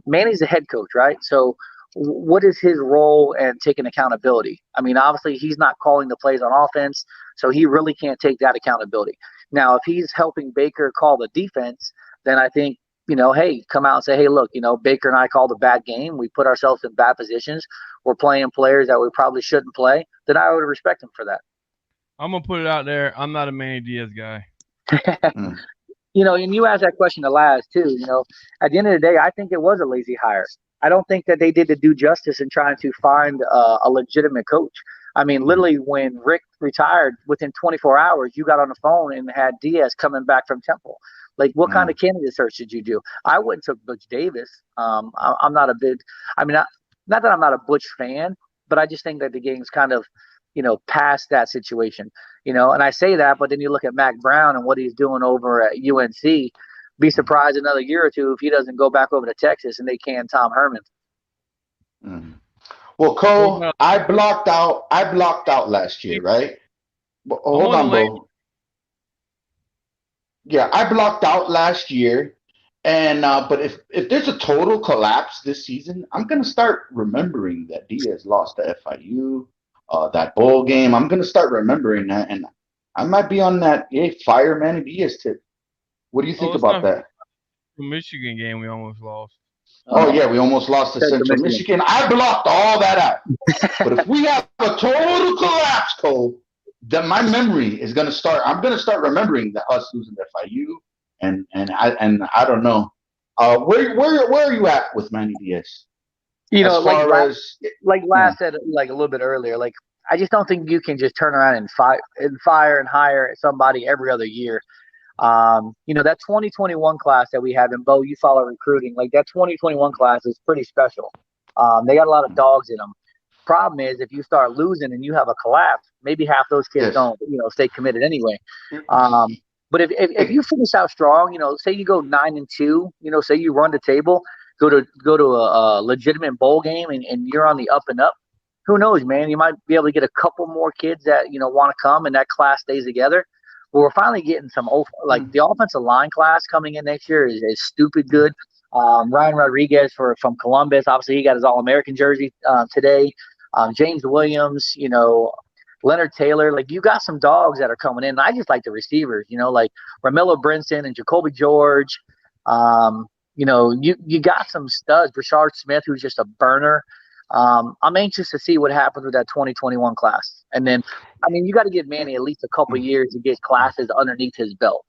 Manny's the head coach, right? So what is his role in taking accountability? I mean, obviously he's not calling the plays on offense, so he really can't take that accountability. Now, if he's helping Baker call the defense, then I think, hey, come out and say, hey, look, Baker and I called a bad game. We put ourselves in bad positions. We're playing players that we probably shouldn't play. Then I would respect him for that. I'm going to put it out there. I'm not a Manny Diaz guy. And you asked that question to Laz too. At the end of the day, I think it was a lazy hire. I don't think that they did the due justice in trying to find a legitimate coach. I mean, literally, when Rick retired, within 24 hours, you got on the phone and had Diaz coming back from Temple. Like, what kind of candidate search did you do? I wouldn't took Butch Davis. I'm not a big – I mean, not that I'm not a Butch fan, but I just think that the game's kind of, past that situation. And I say that, but then you look at Mac Brown and what he's doing over at UNC. Be surprised another year or two if he doesn't go back over to Texas and they can Tom Herman. Well, Cole, I blocked out last year, right? Hold on, Bo. Yeah, I blocked out last year, and but if there's a total collapse this season, I'm gonna start remembering that Diaz lost to FIU, that bowl game. I'm gonna start remembering that, and I might be on that fire Manny Diaz tip. What do you think about that? The Michigan game we almost lost. Oh yeah, we almost lost to Central Michigan. I blocked all that out. But if we have a total collapse, Cole, then my memory is gonna start. I'm gonna start remembering that us losing to FIU, and I don't know. Where are you at with Manny Diaz? Like Laz said, like a little bit earlier, like, I just don't think you can just turn around and fire and hire somebody every other year. That 2021 class that we have, and Bo, you follow recruiting, like that 2021 class is pretty special. They got a lot of dogs in them. Problem is, if you start losing and you have a collapse, maybe half those kids don't, stay committed anyway. But if you finish out strong, say you go 9-2, say you run the table, go to a legitimate bowl game, and you're on the up and up. Who knows, man? You might be able to get a couple more kids that want to come, and that class stays together. we're finally getting some like the offensive line class coming in next year is stupid good. Ryan Rodriguez from Columbus, obviously he got his All-American jersey today. James Williams, Leonard Taylor, like you got some dogs that are coming in. I just like the receivers, like Romello Brinson and Jacoby George. You got some studs. Rashard Smith, who's just a burner. I'm anxious to see what happens with that 2021 class. And then, you got to give Manny at least a couple of years to get classes underneath his belt.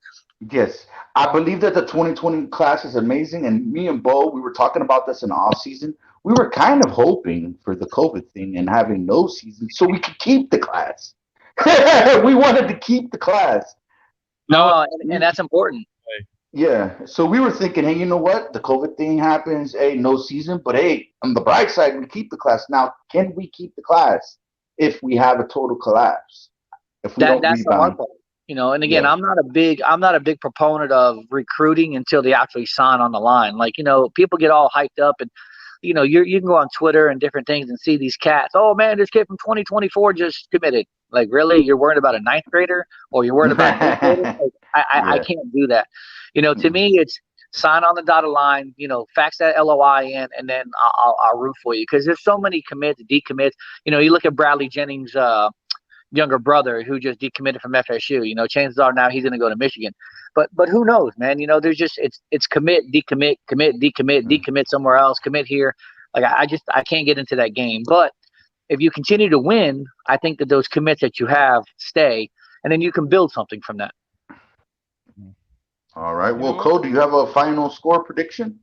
Yes, I believe that the 2020 class is amazing. And me and Bo, we were talking about this in the off season. We were kind of hoping for the COVID thing and having no season so we could keep the class. We wanted to keep the class. No, and that's important. Yeah, so we were thinking, hey, you know what? The COVID thing happens. Hey, no season, but hey, on the bright side, we keep the class. Now, can we keep the class if we have a total collapse? If we don't that's rebound? the hard part. And again, Yeah. I'm not a big proponent of recruiting until they actually sign on the line. Like, people get all hyped up and you can go on Twitter and different things and see these cats. Oh man, this kid from 2024 just committed. Like, really? You're worried about a ninth grader or you're worried about an eighth grader? Like, I can't do that. To me, it's sign on the dotted line, fax that LOI in, and then I'll root for you. Because there's so many commits, decommits. You look at Bradley Jennings' younger brother who just decommitted from FSU. Chances are now he's going to go to Michigan. But who knows, man? There's just it's commit, decommit, commit, decommit, decommit somewhere else, commit here. Like I can't get into that game. But if you continue to win, I think that those commits that you have stay, and then you can build something from that. All right. Well, Cole, do you have a final score prediction?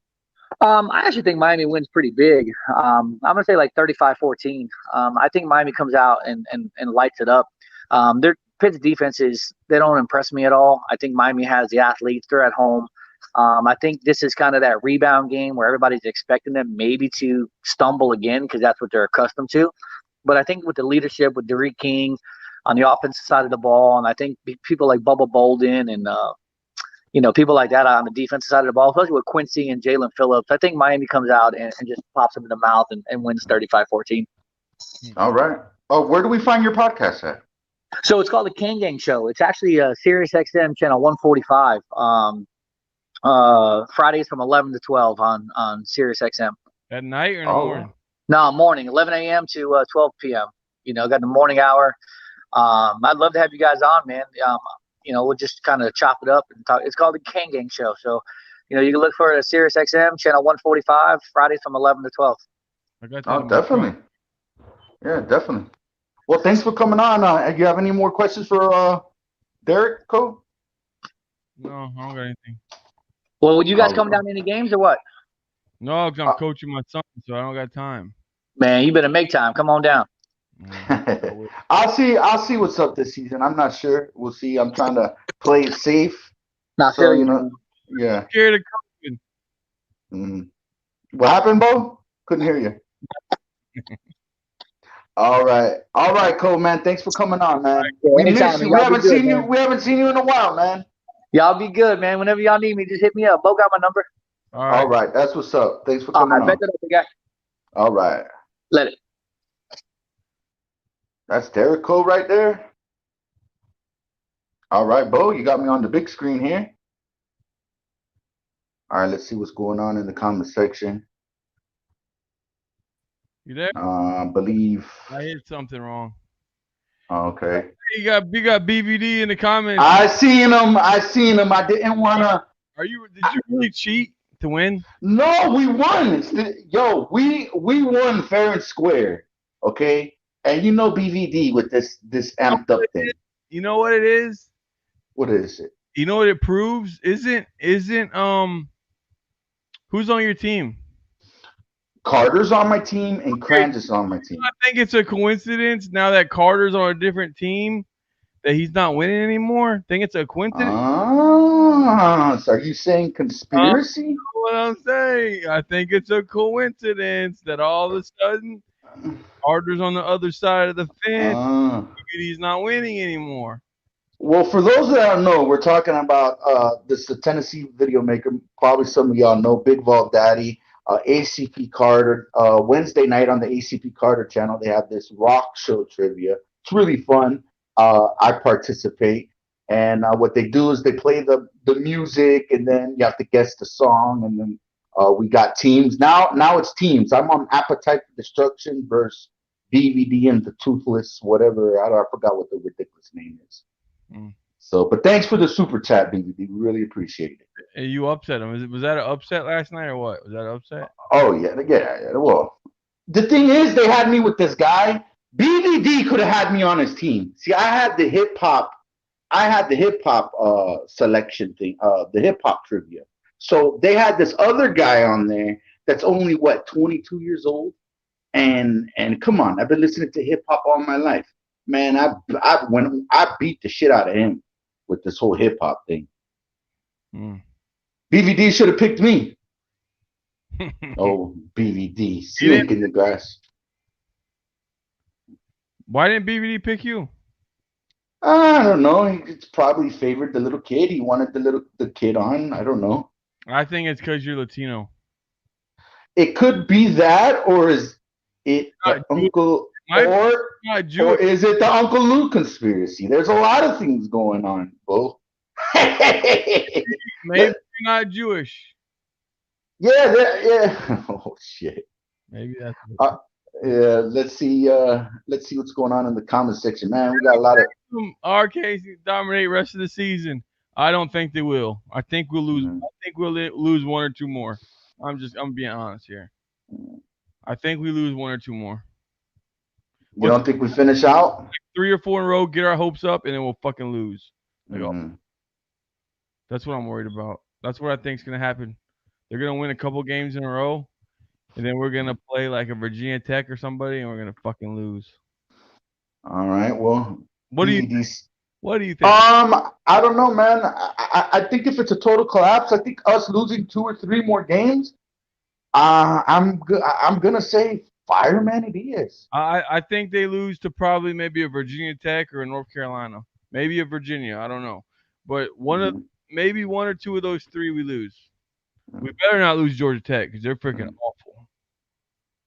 I actually think Miami wins pretty big. I'm going to say like 35-14. I think Miami comes out and lights it up. Pitt's defenses, they don't impress me at all. I think Miami has the athletes. They're at home. I think this is kind of that rebound game where everybody's expecting them maybe to stumble again because that's what they're accustomed to. But I think with the leadership, with Derek King on the offensive side of the ball, and I think people like Bubba Bolden and people like that on the defensive side of the ball, especially with Quincy and Jalen Phillips, I think Miami comes out and just pops them in the mouth and wins 35-14. All right. Oh, where do we find your podcast at? So it's called the Kang Gang Show. It's actually Sirius XM channel 145. Fridays from 11 to 12 on Sirius XM. At night or in the morning? No, morning, 11 a.m. to 12 p.m. Got the morning hour. I'd love to have you guys on, man. We'll just kind of chop it up and talk. It's called the Kang Gang Show. So, you can look for it at Sirius XM channel 145, Fridays from 11 to 12. I got that. Oh, definitely. Yeah, definitely. Well, thanks for coming on. Do you have any more questions for Derek, Cole? No, I don't got anything. Well, would you guys come down to any games or what? No, because I'm coaching my son, so I don't got time. Man, you better make time. Come on down. I'll see what's up this season. I'm not sure. We'll see. I'm trying to play it safe. Not so, yeah. I'm scared of coaching. What happened, Bo? Couldn't hear you. All right, Cole, man. Thanks for coming on, man. We miss you. We haven't seen you. We haven't seen you in a while, man. Y'all be good, man. Whenever y'all need me, just hit me up. Bo got my number. All right. That's what's up. Thanks for coming on. I bet that guy. All right. Let it. That's Derek Cole right there. All right, Bo, you got me on the big screen here. All right, let's see what's going on in the comment section. You there? I believe I hit something wrong. Okay. You got BVD in the comments. I seen him. I didn't wanna. Did you really cheat to win? No, we won. We won fair and square. Okay. And BVD with this amped up thing. You know what it is? What is it? You know what it proves? Isn't who's on your team? Carter's on my team and Kranz is on my team. I think it's a coincidence now that Carter's on a different team that he's not winning anymore. Think it's a coincidence? So are you saying conspiracy? You know what I'm saying? I think it's a coincidence that all of a sudden Carter's on the other side of the fence. He's not winning anymore. Well, for those that don't know, we're talking about the Tennessee video maker. Probably some of y'all know Big Vault Daddy, ACP Carter. Wednesday night on the ACP Carter channel, they have this rock show trivia. It's really fun. I participate, And what they do is they play the music, and then you have to guess the song, and then we got teams. Now it's teams. I'm on Appetite for Destruction versus DVD and the Toothless, whatever. I forgot what the ridiculous name is. Mm. So, but thanks for the super chat, BVD. We really appreciate it. And you upset him. Was that an upset last night or what? Was that an upset? Oh yeah. Well, the thing is, they had me with this guy. BVD could have had me on his team. See, I had the hip hop selection thing, the hip hop trivia. So they had this other guy on there that's only 22 years old, and come on, I've been listening to hip hop all my life, man. I beat the shit out of him with this whole hip hop thing. Mm. BVD should have picked me. Oh, BVD, snake in the grass. Why didn't BVD pick you? I don't know. He probably favored the little kid. He wanted the kid on. I don't know. I think it's because you're Latino. It could be that, or is it the Uncle, or is it the Uncle Luke conspiracy? There's a lot of things going on, Bo. Maybe you're not Jewish. Yeah. Oh shit. Maybe that's. Yeah. Let's see what's going on in the comment section, man. We got a lot of. RKs dominate rest of the season. I don't think they will. I think we'll lose. I think we'll lose one or two more. I'm being honest here. I think we lose one or two more. You don't think we finish out? Like 3 or 4 in a row, get our hopes up, and then we'll fucking lose. That's what I'm worried about. That's what I think is gonna happen. They're gonna win a couple games in a row, and then we're gonna play like a Virginia Tech or somebody, and we're gonna fucking lose. All right. Well, what do you think? I don't know, man. I think if it's a total collapse, I think us losing 2 or 3 more games, I'm gonna say fire Manny Diaz. I think they lose to probably maybe a Virginia Tech or a North Carolina, maybe a Virginia. I don't know, but maybe 1 or 2 of those 3 we lose. We better not lose Georgia Tech because they're freaking awful.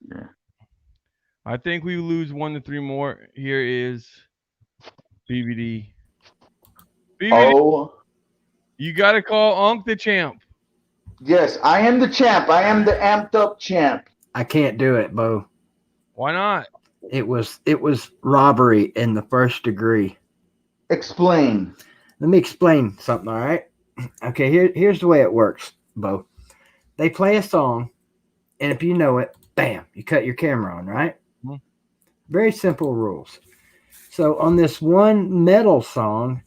Yeah. I think we lose 1 to 3 more. Here is BVD. Oh, you gotta call Unc the champ. Yes, I am the champ. I am the amped up champ. I can't do it, Bo. Why not? It was robbery in the first degree. Explain. Let me explain something, all right? Okay, here's the way it works, Bo. They play a song, and if you know it, bam, you cut your camera on, right? Mm-hmm. Very simple rules. So on this one metal song,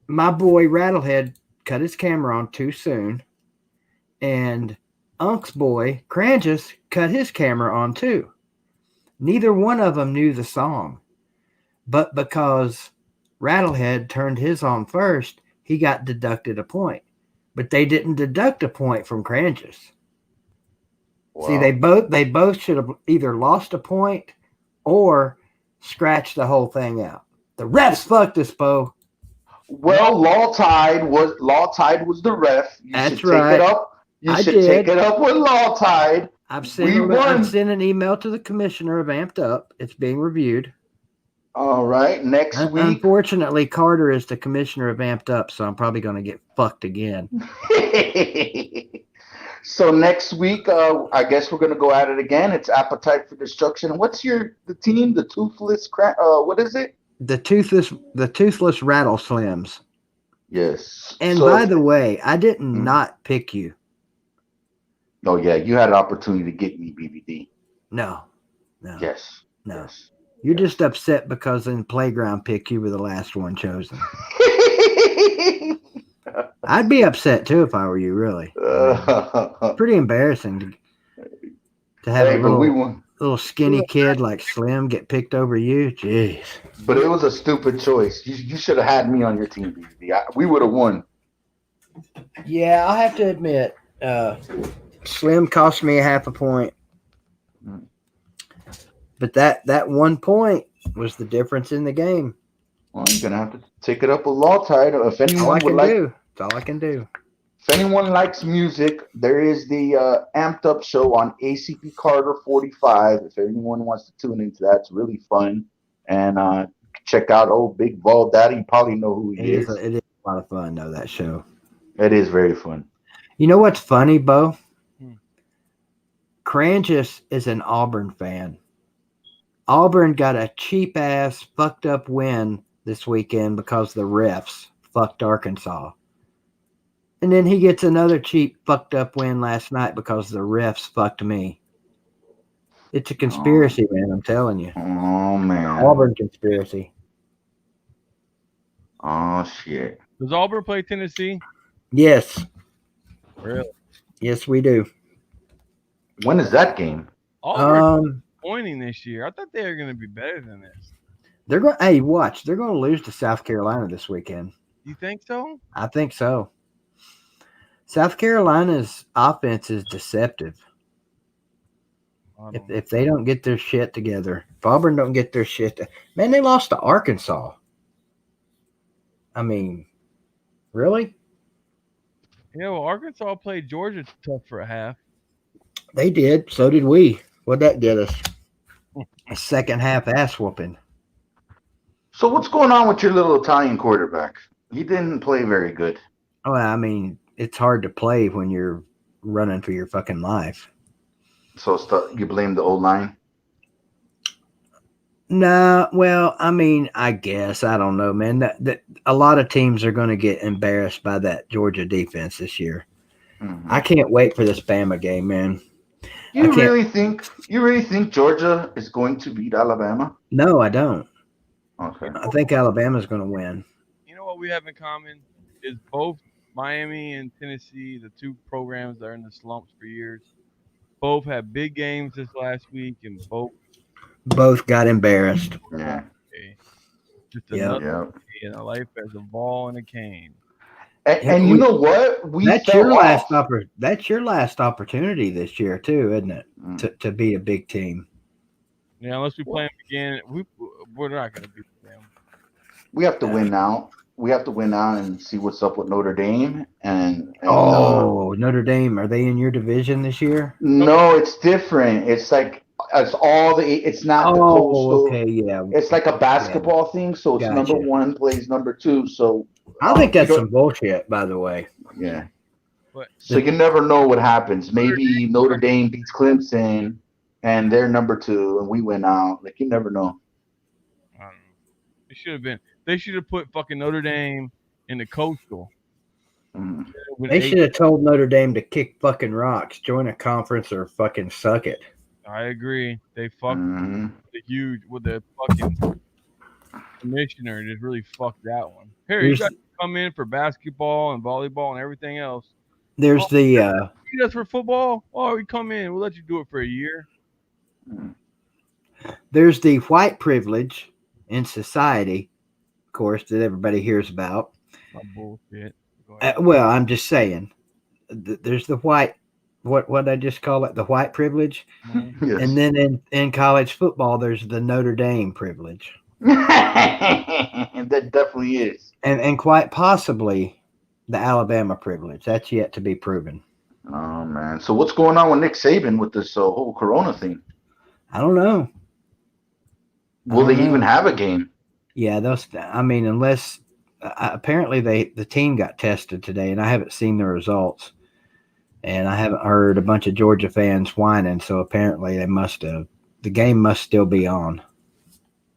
my boy Rattlehead cut his camera on too soon, and Unc's boy Crangus cut his camera on too. Neither one of them knew the song, but because Rattlehead turned his on first, he got deducted a point. But they didn't deduct a point from Crangus. Wow. See, they both should have either lost a point or scratched the whole thing out. The refs fucked us, Bo. Well, Law Tide was the ref. That's right. You should take it up with Law Tide. I've sent an email to the commissioner of Amped Up. It's being reviewed. All right, next week. Unfortunately, Carter is the commissioner of Amped Up, so I'm probably going to get fucked again. So next week, I guess we're going to go at it again. It's Appetite for Destruction. What's the team? The Toothless what is it? The Toothless Rattle Slims. Yes. And by the way, I did not pick you. Oh yeah, you had an opportunity to get me, BVD. No. Yes. No. Yes. You're just upset because in Playground pick you were the last one chosen. I'd be upset too if I were you, really. Pretty embarrassing to have a little skinny kid like Slim get picked over you. Jeez. But it was a stupid choice. You should have had me on your team, BVD. We would have won. Yeah, I have to admit, Slim cost me a half a point. But that 1 point was the difference in the game. Well, I'm gonna have to take it up with Law Tide. If anyone That's all I can do. If anyone likes music, there is the Amped Up show on ACP Carter 45. If anyone wants to tune into that, it's really fun. And check out old Big Ball Daddy. You probably know who he is. It is a lot of fun, though, that show. It is very fun. You know what's funny, Bo? Hmm. Cranges is an Auburn fan. Auburn got a cheap ass fucked up win this weekend because the refs fucked Arkansas. And then he gets another cheap fucked up win last night because the refs fucked me. It's a conspiracy, man, I'm telling you. Oh man. Auburn conspiracy. Oh shit. Does Auburn play Tennessee? Yes. Really? Yes, we do. When is that game? Auburn's disappointing this year. I thought they were going to be better than this. They're going. Hey, watch. They're going to lose to South Carolina this weekend. You think so? I think so. South Carolina's offense is deceptive. If they don't get their shit together, if Auburn don't get their shit, man, they lost to Arkansas. I mean, really? Yeah, well, Arkansas played Georgia tough for a half. They did. So did we. What'd that get us? A second half ass whooping. So what's going on with your little Italian quarterback? He didn't play very good. Oh, I mean, it's hard to play when you're running for your fucking life. So you blame the O-line? No, well, I mean, I guess I don't know, man. That a lot of teams are going to get embarrassed by that Georgia defense this year. Mm-hmm. I can't wait for this Bama game, man. You really think Georgia is going to beat Alabama? No, I don't. Okay. I think Alabama's going to win. You know what we have in common is both Miami and Tennessee, the two programs that are in the slumps for years, both had big games this last week, and both got embarrassed. Yeah. Okay. Just another day in a life as a ball and a cane. And you know what? That's your last opportunity this year too, isn't it? To be a big team. Yeah, unless we play them again, we're not going to beat them. We have to win now. We have to win out and see what's up with Notre Dame. Notre Dame, are they in your division this year? No, it's different. It's like it's not the coastal. Okay, yeah. It's like a basketball thing. So it's number one plays number two. So I think that's some bullshit, by the way. Yeah. So you never know what happens. Maybe Notre Dame beats Clemson and they're number two and we win out. Like you never know. I don't know. It should have been. They should have put fucking Notre Dame in the coastal. Mm. They should have told Notre Dame to kick fucking rocks, join a conference, or fucking suck it. I agree. They fucked the fucking commissioner. Just really fucked that one. Here, you guys come in for basketball and volleyball and everything else. There's that's for football. Oh, we come in. We'll let you do it for a year. There's the white privilege in society, of course, that everybody hears about. Oh, bullshit. Well, I'm just saying. There's the white. What I just call it, the white privilege. Mm-hmm. Yes. And then in college football, there's the Notre Dame privilege. That definitely is. And quite possibly the Alabama privilege. That's yet to be proven. Oh, man. So what's going on with Nick Saban with this whole Corona thing? I don't know. Will they even have a game? Yeah, unless apparently the team got tested today, and I haven't seen the results. And I haven't heard a bunch of Georgia fans whining, so apparently the game must still be on.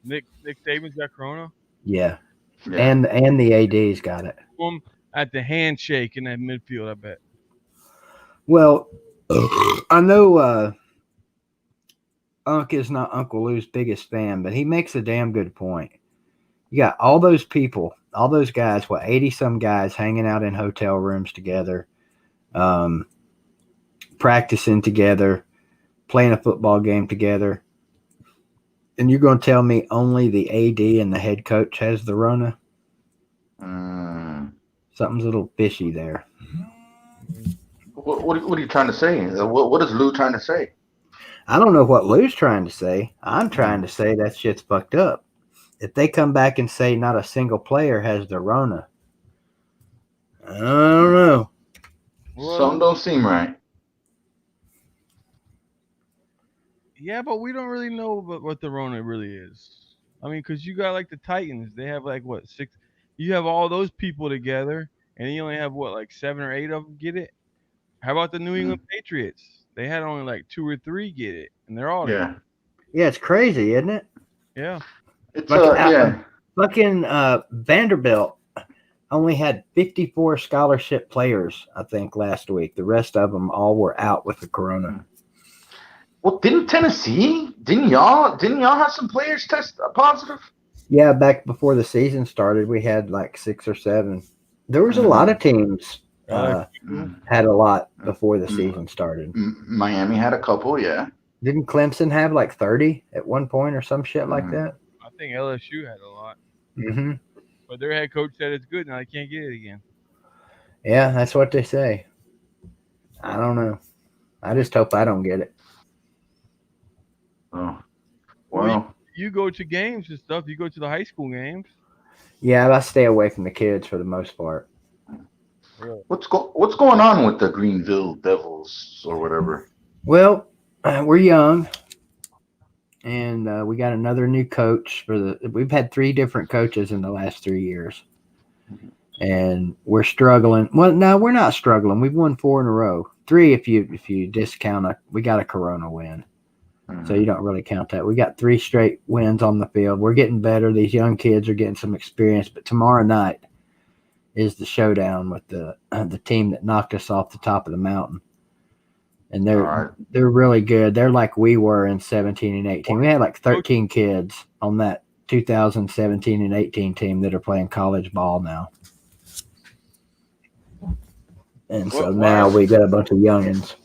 Nick Saban's got Corona? Yeah. And the AD's got it. At the handshake in that midfield, I bet. Well, I know Unc is not Uncle Lou's biggest fan, but he makes a damn good point. You got all those people, all those guys, 80-some guys hanging out in hotel rooms together, practicing together, playing a football game together. And you're going to tell me only the AD and the head coach has the Rona? Something's a little fishy there. What are you trying to say? What is Lou trying to say? I don't know what Lou's trying to say. I'm trying to say that shit's fucked up. If they come back and say not a single player has the Rona, I don't know. Some don't seem right. Yeah, but we don't really know what the Rona really is. I mean, because you got like the Titans, they have like what, six? You have all those people together, and you only have what, like 7 or 8 of them get it. How about the New Mm, England Patriots? They had only like 2 or 3 get it, and they're all together. yeah, Yeah, it's crazy, isn't it? Yeah. it's Like yeah. fucking Vanderbilt only had 54 scholarship players, I think, last week. The rest of them all were out with the corona. Well, didn't Tennessee? Didn't y'all have some players test positive? Yeah, back before the season started, we had like 6 or 7. There was a lot of teams LSU. had a lot before the Mm. season started. Miami had a couple, yeah. Didn't Clemson have like 30 at one point or some shit like that? I think LSU had a lot, Mm-hmm. but their head coach said it's good now. They can't get it again. Yeah, that's what they say. I don't know. I just hope I don't get it. Oh, Well, well, you go to games and stuff. You go to the high school games. Yeah, I stay away from the kids for the most part. Really? what's going on with the Greenville Devils or whatever? Well, we're young, and we got another new coach for the. We've had 3 different coaches in the last 3 years, and we're struggling. Well, no, we're not struggling. We've won 4 in a row. 3 if you discount we got a Corona win, so you don't really count that. We got 3 straight wins on the field. We're getting better. These young kids are getting some experience. But tomorrow night is the showdown with the team that knocked us off the top of the mountain. And All right. they're really good. They're like we were in 17 and 18. We had like 13 kids on that 2017 and 18 team that are playing college ball now. And so now we got a bunch of youngins.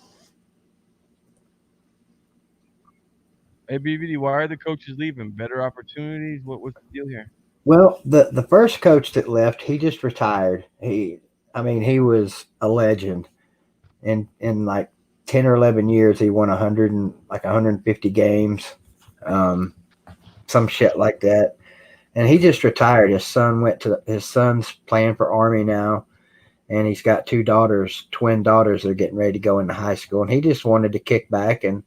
Hey, BVD, why are the coaches leaving? Better opportunities? What's the deal here? Well, the first coach that left, he just retired. He was a legend. In like 10 or 11 years, he won 150 games, some shit like that. And he just retired. His son's playing for Army now, and he's got 2 daughters, twin daughters that are getting ready to go into high school. And he just wanted to kick back and,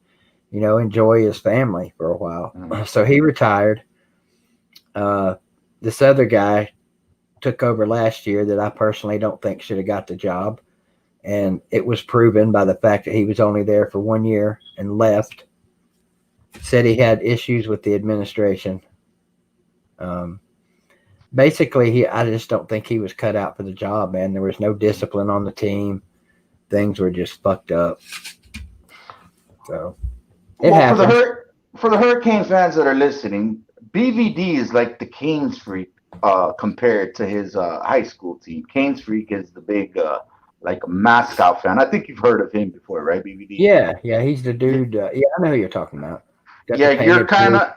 enjoy his family for a while. So he retired. This other guy took over last year that I personally don't think should have got the job. And it was proven by the fact that he was only there for 1 year and left. Said he had issues with the administration. Basically, I just don't think he was cut out for the job, man. There was no discipline on the team. Things were just fucked up. So it happened. For the Hurricane fans that are listening, BVD is like the Canes freak compared to his high school team. Canes freak is the big like mascot fan. I think you've heard of him before, right, BVD? Yeah, he's the dude. Yeah, I know who you're talking about. Yeah, you're kind of,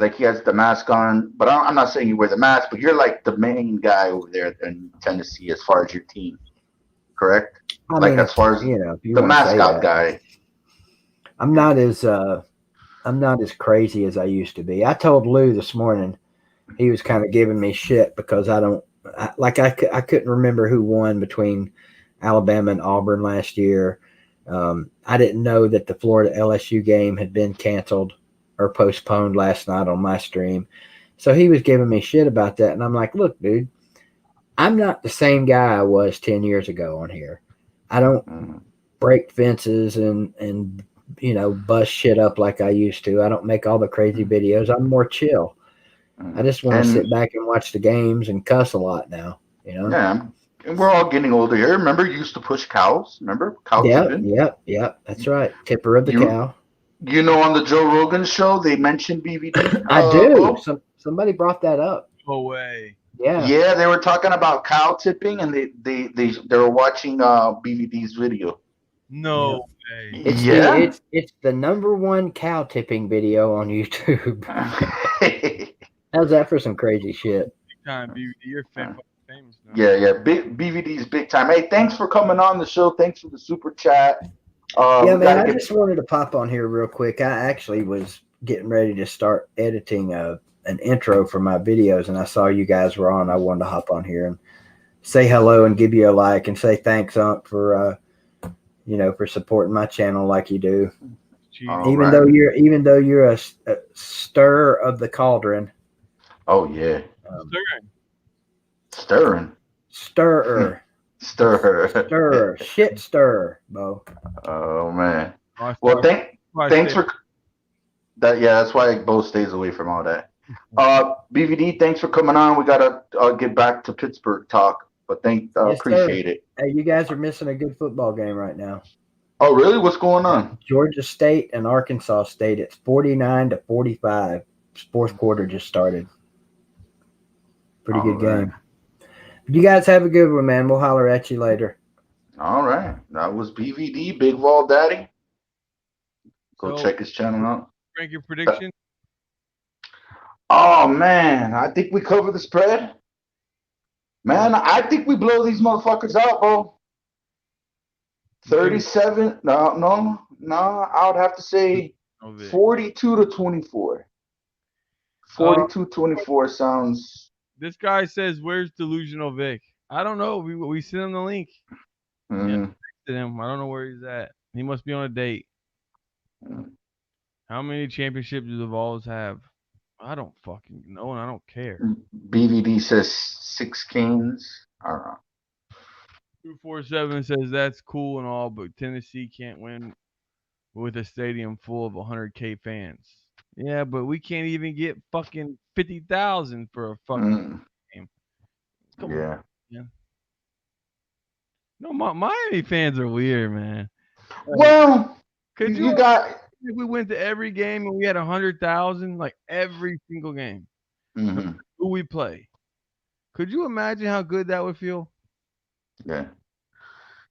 like he has the mask on, but I'm not saying you wear the mask, but you're like the main guy over there in Tennessee as far as your team, correct? I like mean, as far as if you the want to say mascot that. guy. I'm not as crazy as I used to be. I told Lou this morning, he was kind of giving me shit because I couldn't remember who won between Alabama and Auburn last year. I didn't know that the Florida LSU game had been canceled or postponed last night on my stream. So he was giving me shit about that. And I'm like, look, dude, I'm not the same guy I was 10 years ago on here. I don't break fences and bust shit up like I used to. I don't make all the crazy videos. I'm more chill. I just want to sit back and watch the games and cuss a lot now, Yeah, and we're all getting older here. Remember, you used to push cows. Remember, cow tipping? Yep. That's right. Tipper of the cow. On the Joe Rogan show, they mentioned BVD. I do. Somebody brought that up. No way. Yeah, they were talking about cow tipping, and they were watching BVD's video. No way. It's the #1 cow tipping video on YouTube. How's that for some crazy shit? Big time, BVD. You're famous now. Yeah. BVD's big time. Hey, thanks for coming on the show. Thanks for the super chat. Man, I just wanted to pop on here real quick. I actually was getting ready to start editing an intro for my videos, and I saw you guys were on. I wanted to hop on here and say hello and give you a like and say thanks, Unc, for for supporting my channel like you do. cheating. All Even right. though you're a stirrer of the cauldron, Oh yeah. Stirring. Stirring. stirrer, Stir. stirrer, shit stirrer, Bo. Oh man. I Well, start. I thanks stay. for that. Yeah, that's why Bo stays away from all that. BVD, thanks for coming on. We gotta get back to Pittsburgh talk, but Yes, sir. appreciate it. Hey, you guys are missing a good football game right now. Oh, really? What's going on? Georgia State and Arkansas State. It's 49-45. Fourth quarter just started. Pretty All good right. game. You guys have a good one, man. We'll holler at you later. All right. That was BVD, Big Vol Daddy. Go So, check his channel out. rank your prediction. Oh man, I think we cover the spread. Man, I think we blow these motherfuckers out, bro. 37. No. I would have to say 42 to 24. 42-24 sounds. This guy says, "Where's delusional Vic?" I don't know. We sent him the link. Yeah, Mm, I texted him. I don't know where he's at. He must be on a date. mm. How many championships do the Vols have? I don't fucking know, and I don't care. BVD says 6 Kings. I don't know. 247 says that's cool and all, but Tennessee can't win with a stadium full of 100K fans. Yeah, but we can't even get fucking 50,000 for a fucking Mm, game. Come on, yeah. man. No, Miami fans are weird, man. Like, Well, could you you got. if we went to every game and we had 100,000, like every single game, Mhm, who we play? Could you imagine how good that would feel? yeah.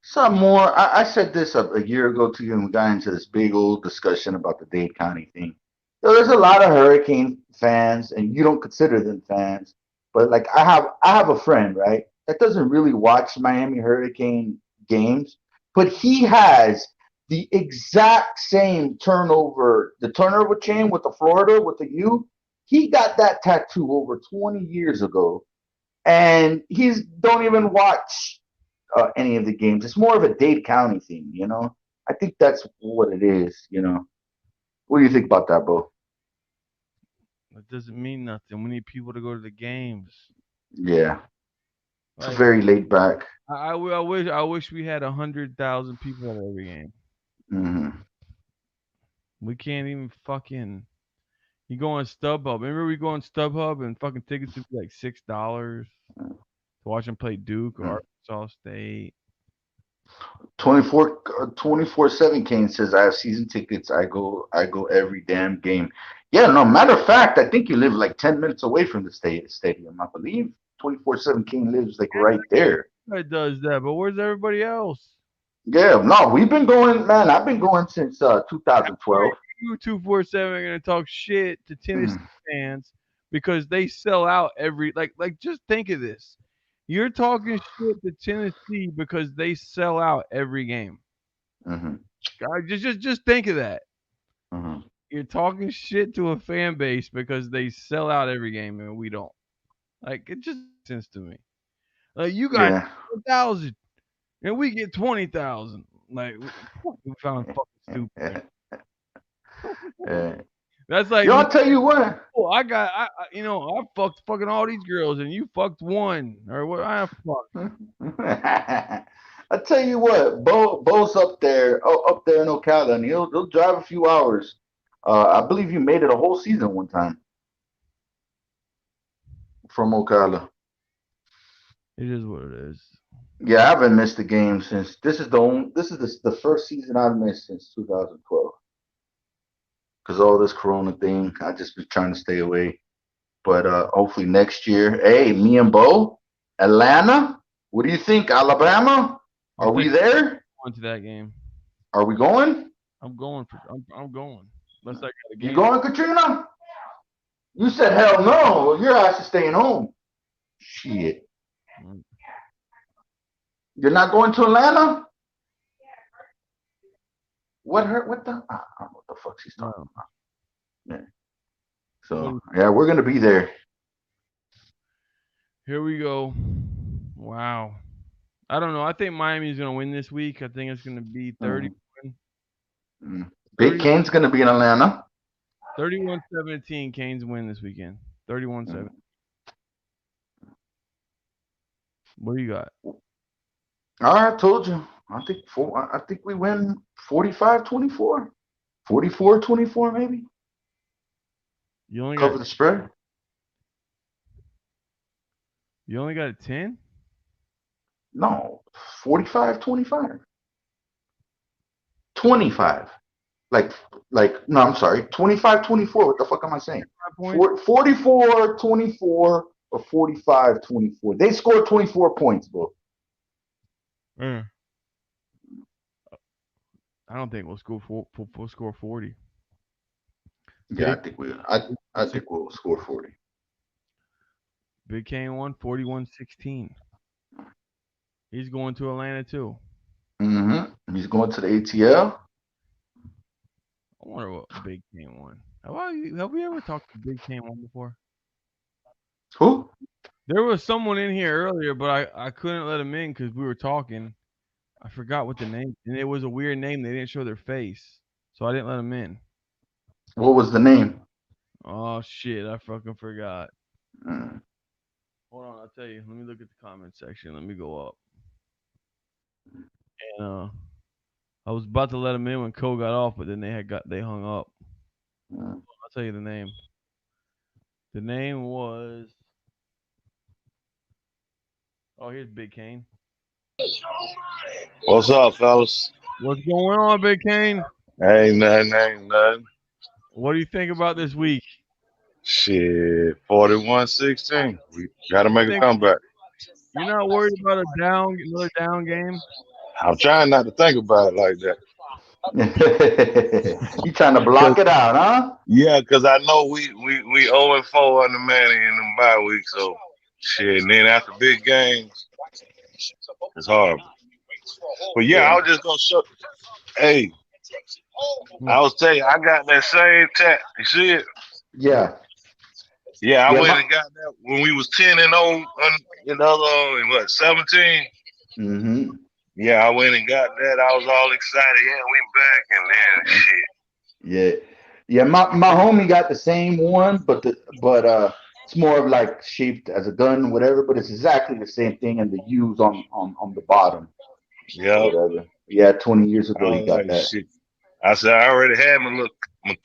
Some more. I said this a year ago to you, and we got into this big old discussion about the Dade County thing. So there's a lot of Hurricane fans, and you don't consider them fans, but like I have a friend, right, that doesn't really watch Miami Hurricane games, but he has the exact same the turnover chain with the Florida with the U. He got that tattoo over 20 years ago, and he's don't even watch any of the games. It's more of a Dade County thing, you know. I think that's what it is, you know. What do you think about that, Bo? It doesn't mean nothing. We need people to go to the games. Yeah, it's Like very laid back. I wish we had 100,000 people at every game. Hmm. We can't even fucking. You go on StubHub. Remember we go on StubHub and fucking tickets would be like $6 to watch them play Duke or Arkansas State. 24/7 Kane says I have season tickets. I go every damn game. Yeah, no, matter of fact, I think you live like 10 minutes away from the stadium. I believe 24/7 King lives like right there. It does that, but where's everybody else? Yeah, no, we've been going, man. I've been going since 2012. You 247 are gonna talk shit to Tennessee Mm, fans because they sell out every like. Just think of this. You're talking shit to Tennessee because they sell out every game. mhm, God, just think of that. mhm. You're talking shit to a fan base because they sell out every game and we don't. Like it just makes sense to me. Like you got Yeah. 1,000 and we get 20,000. Like we found fucking stupid. Man. Yeah. That's like Yo, me. I'll tell you what. Oh, I fucked fucking all these girls and you fucked one or what? I fuck. I tell you what, Bo's up there in Ocala, and he'll drive a few hours. I believe you made it a whole season one time from Ocala. It is what it is. Yeah, I haven't missed a game since this is the first season I've missed since 2012 because all this Corona thing. I just been trying to stay away, but hopefully next year. Hey, me and Bo, Atlanta. What do you think, Alabama? I'm Are we thinking there? going to that game. Are we going? I'm going. Unless I got a You game. going, Katrina? You said hell no. Well, your ass is staying home. Shit. Mm. You're not going to Atlanta? What the? I don't know what the fuck she's talking No. about. Yeah. So yeah, we're gonna be there. Here we go. Wow. I don't know. I think Miami's gonna win this week. I think it's gonna be 30. Mm. Big Kane's gonna be in Atlanta. 31-17, Canes win this weekend. 31-7. What do you got? I told you. I think we win 45-24. 44-24 maybe. You only Cover got the spread. You only got a 10? No, 45-25. 25. Like no, I'm sorry. 25-24. What the fuck am I saying? 44-24 or 45-24. They scored 24 points, bro. I don't think we'll score 40. Yeah, I think we'll score 40. Big Kane won 41-16. He's going to Atlanta too. He's going to the ATL. I wonder what Big Kane won. Have we ever talked to Big Kane one before? Who? There was someone in here earlier, but I couldn't let him in because we were talking. I forgot what the name, and it was a weird name. They didn't show their face, so I didn't let him in. What was the name? Oh shit, I fucking forgot. Mm. Hold on, I'll tell you. Let me look at the comment section. Let me go up. And I was about to let him in when Cole got off, but then they hung up. I'll tell you the name. The name was. Oh, here's Big Kane. What's up, fellas? What's going on, Big Kane? Ain't nothing. What do you think about this week? Shit, 41-16. We gotta make a comeback. You're not worried about another down game? I'm trying not to think about it like that. You trying to block it out, huh? Yeah, because I know we 0-4 on the Manny in them bye weeks, so shit. And then after big games, it's horrible. But yeah, I was just gonna show. Hey, I was telling you, I got that same tat. You see it? Yeah. Yeah, I went and got that when we was 10-0 in the other in what 17. Mm-hmm. Yeah, I went and got that. I was all excited. Yeah, we back and then shit. Yeah. My homie got the same one, but it's more of like shaped as a gun, whatever. But it's exactly the same thing, and the U's on the bottom. Yeah. Whatever. Yeah, 20 years ago he got that. Shit. I said I already had my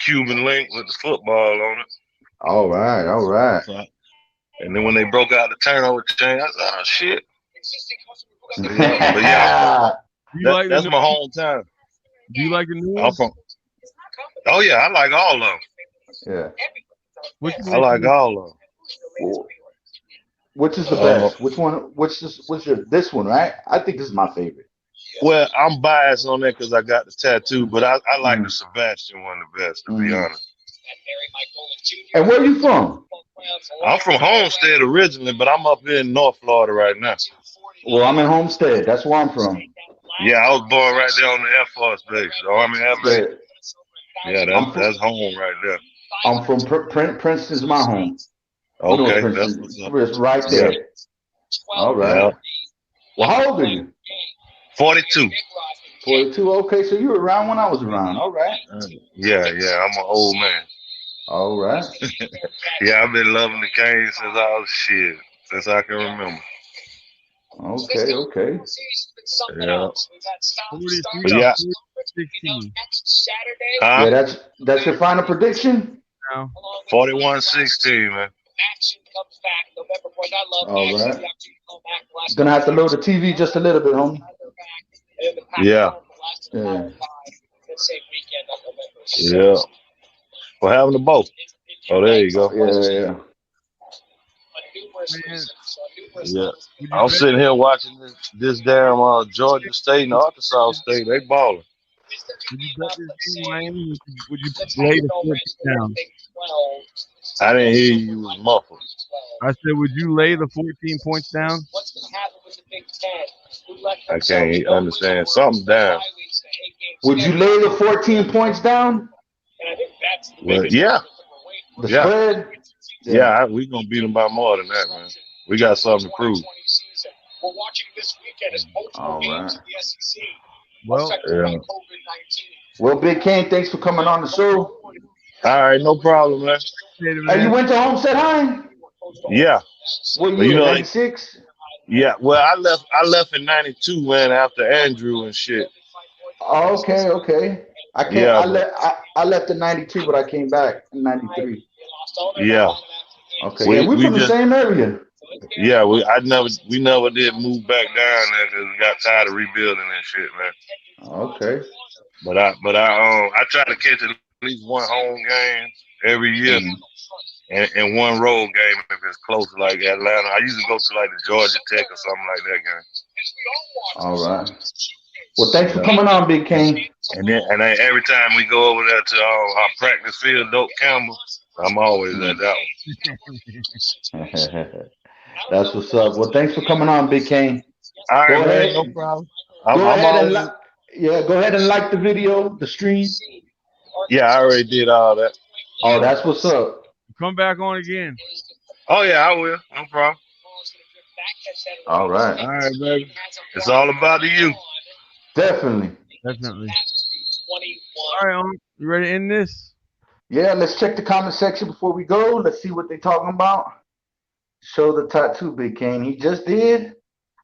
Cuban link with the football on it. All right. And then when they broke out the turnover chain, I said, "Oh shit!" But yeah, that's my hometown. Do you like the new one? Oh yeah, I like all of them. Yeah. I like all of them. Which is the best? Which one? What's this one, right? I think this is my favorite. Well, I'm biased on that because I got the tattoo, but I like the Sebastian one the best, to be honest. And where are you from? I'm from Homestead originally, but I'm up here in North Florida right now. Well, I'm in Homestead. That's where I'm from. Yeah, I was born right there on the Air Force Base, Army Air Base. Yeah, that's home right there. I'm from Princeton's my home. Okay, that's what's up. It's right there. All right. Yeah. Well, how old are you? 42. 42. Okay, so you were around when I was around. All right. Yeah, I'm an old man. All right. Yeah, I've been loving the Canes since I can remember. Okay. Yeah. Yeah. Yeah, that's your final prediction? 41-16, man. All right. Gonna have to load the TV just a little bit, homie. Yeah. We're having the boat. Oh, there you go. Yeah. I'm sitting here watching this damn Georgia State and Arkansas State. They balling. Would you bet this game, Miami? Would you lay the 14 down? I didn't hear you. You was muffled. I said, would you lay the 14 points down? I can't understand. Something down. Would you lay the 14 points down? Well, yeah. The spread? Yeah, we're going to beat them by more than that, man. We got something to prove. All right. Well, Well, Big Kane, thanks for coming on the show. All right, no problem, man. Later, Hey, you man. went to Homestead High? Yeah, What but you year? know, 96? yeah. Well, I left in '92, man, after Andrew and shit. Oh, okay, okay. I can't. Yeah, I but left. I left in 92, but I came back in 93. yeah, Okay, yeah, we're we from the just same area. yeah we never did move back down there because we got tired of rebuilding and shit, man. Okay. But I try to catch at least one home game every year Mhm. and one road game if it's close to like Atlanta. I usually go to like the Georgia Tech or something like that game. All right. Well, thanks for Yeah. coming on, Big Kane. And then every time we go over there to our practice field, Dope Campbell, I'm always at Mhm. that That's what's up. Well, thanks for coming on, Big Kane. one. All right, Go man, no ahead. problem. Go I'm ahead and always yeah, go ahead and like the video, the stream. yeah. I already did all that. Oh, that's what's up. Come back on again. Oh yeah, I will. No problem. All right. All right, baby. It's all about the you. Definitely. Definitely. All right, you ready to end this? Yeah, let's check the comment section before we go. Let's see what they're talking about. Show the tattoo, Big Kane. He just did.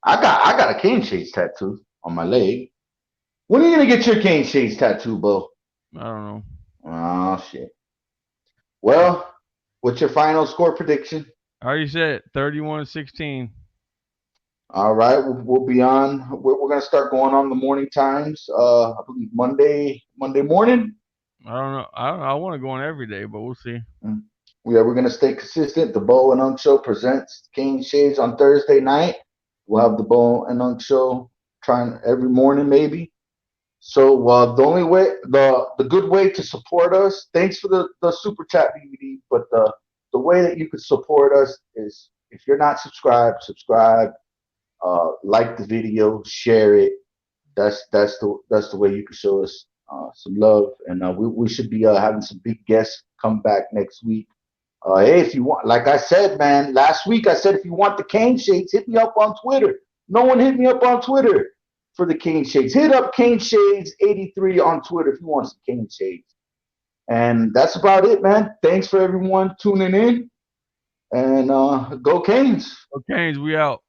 I got a cane shades tattoo on my leg. When are you gonna get your cane shades tattoo, Bo? I don't know. Oh shit. Well, what's your final score prediction? I already said 31-16. All right, we'll be on. We're gonna start going on the morning times. I believe Monday morning. I don't know. I want to go on every day, but we'll see. Mm. Yeah, we're gonna stay consistent. The Bo and Unk Show presents Cane Shades on Thursday night. We'll have the Bo and Unk Show trying every morning, maybe. So the only way, the good way to support us. Thanks for the super chat, DVD. But the way that you could support us is if you're not subscribed, subscribe. Like the video, share it. That's the way you can show us some love. And we should be having some big guests come back next week. Hey, if you want, like I said, man, last week I said if you want the Cane Shades, hit me up on Twitter. No one hit me up on Twitter for the Cane Shades. Hit up Cane Shades 83 on Twitter if you want some Cane Shades. And that's about it, man. Thanks for everyone tuning in. And go Canes. Okay, we out.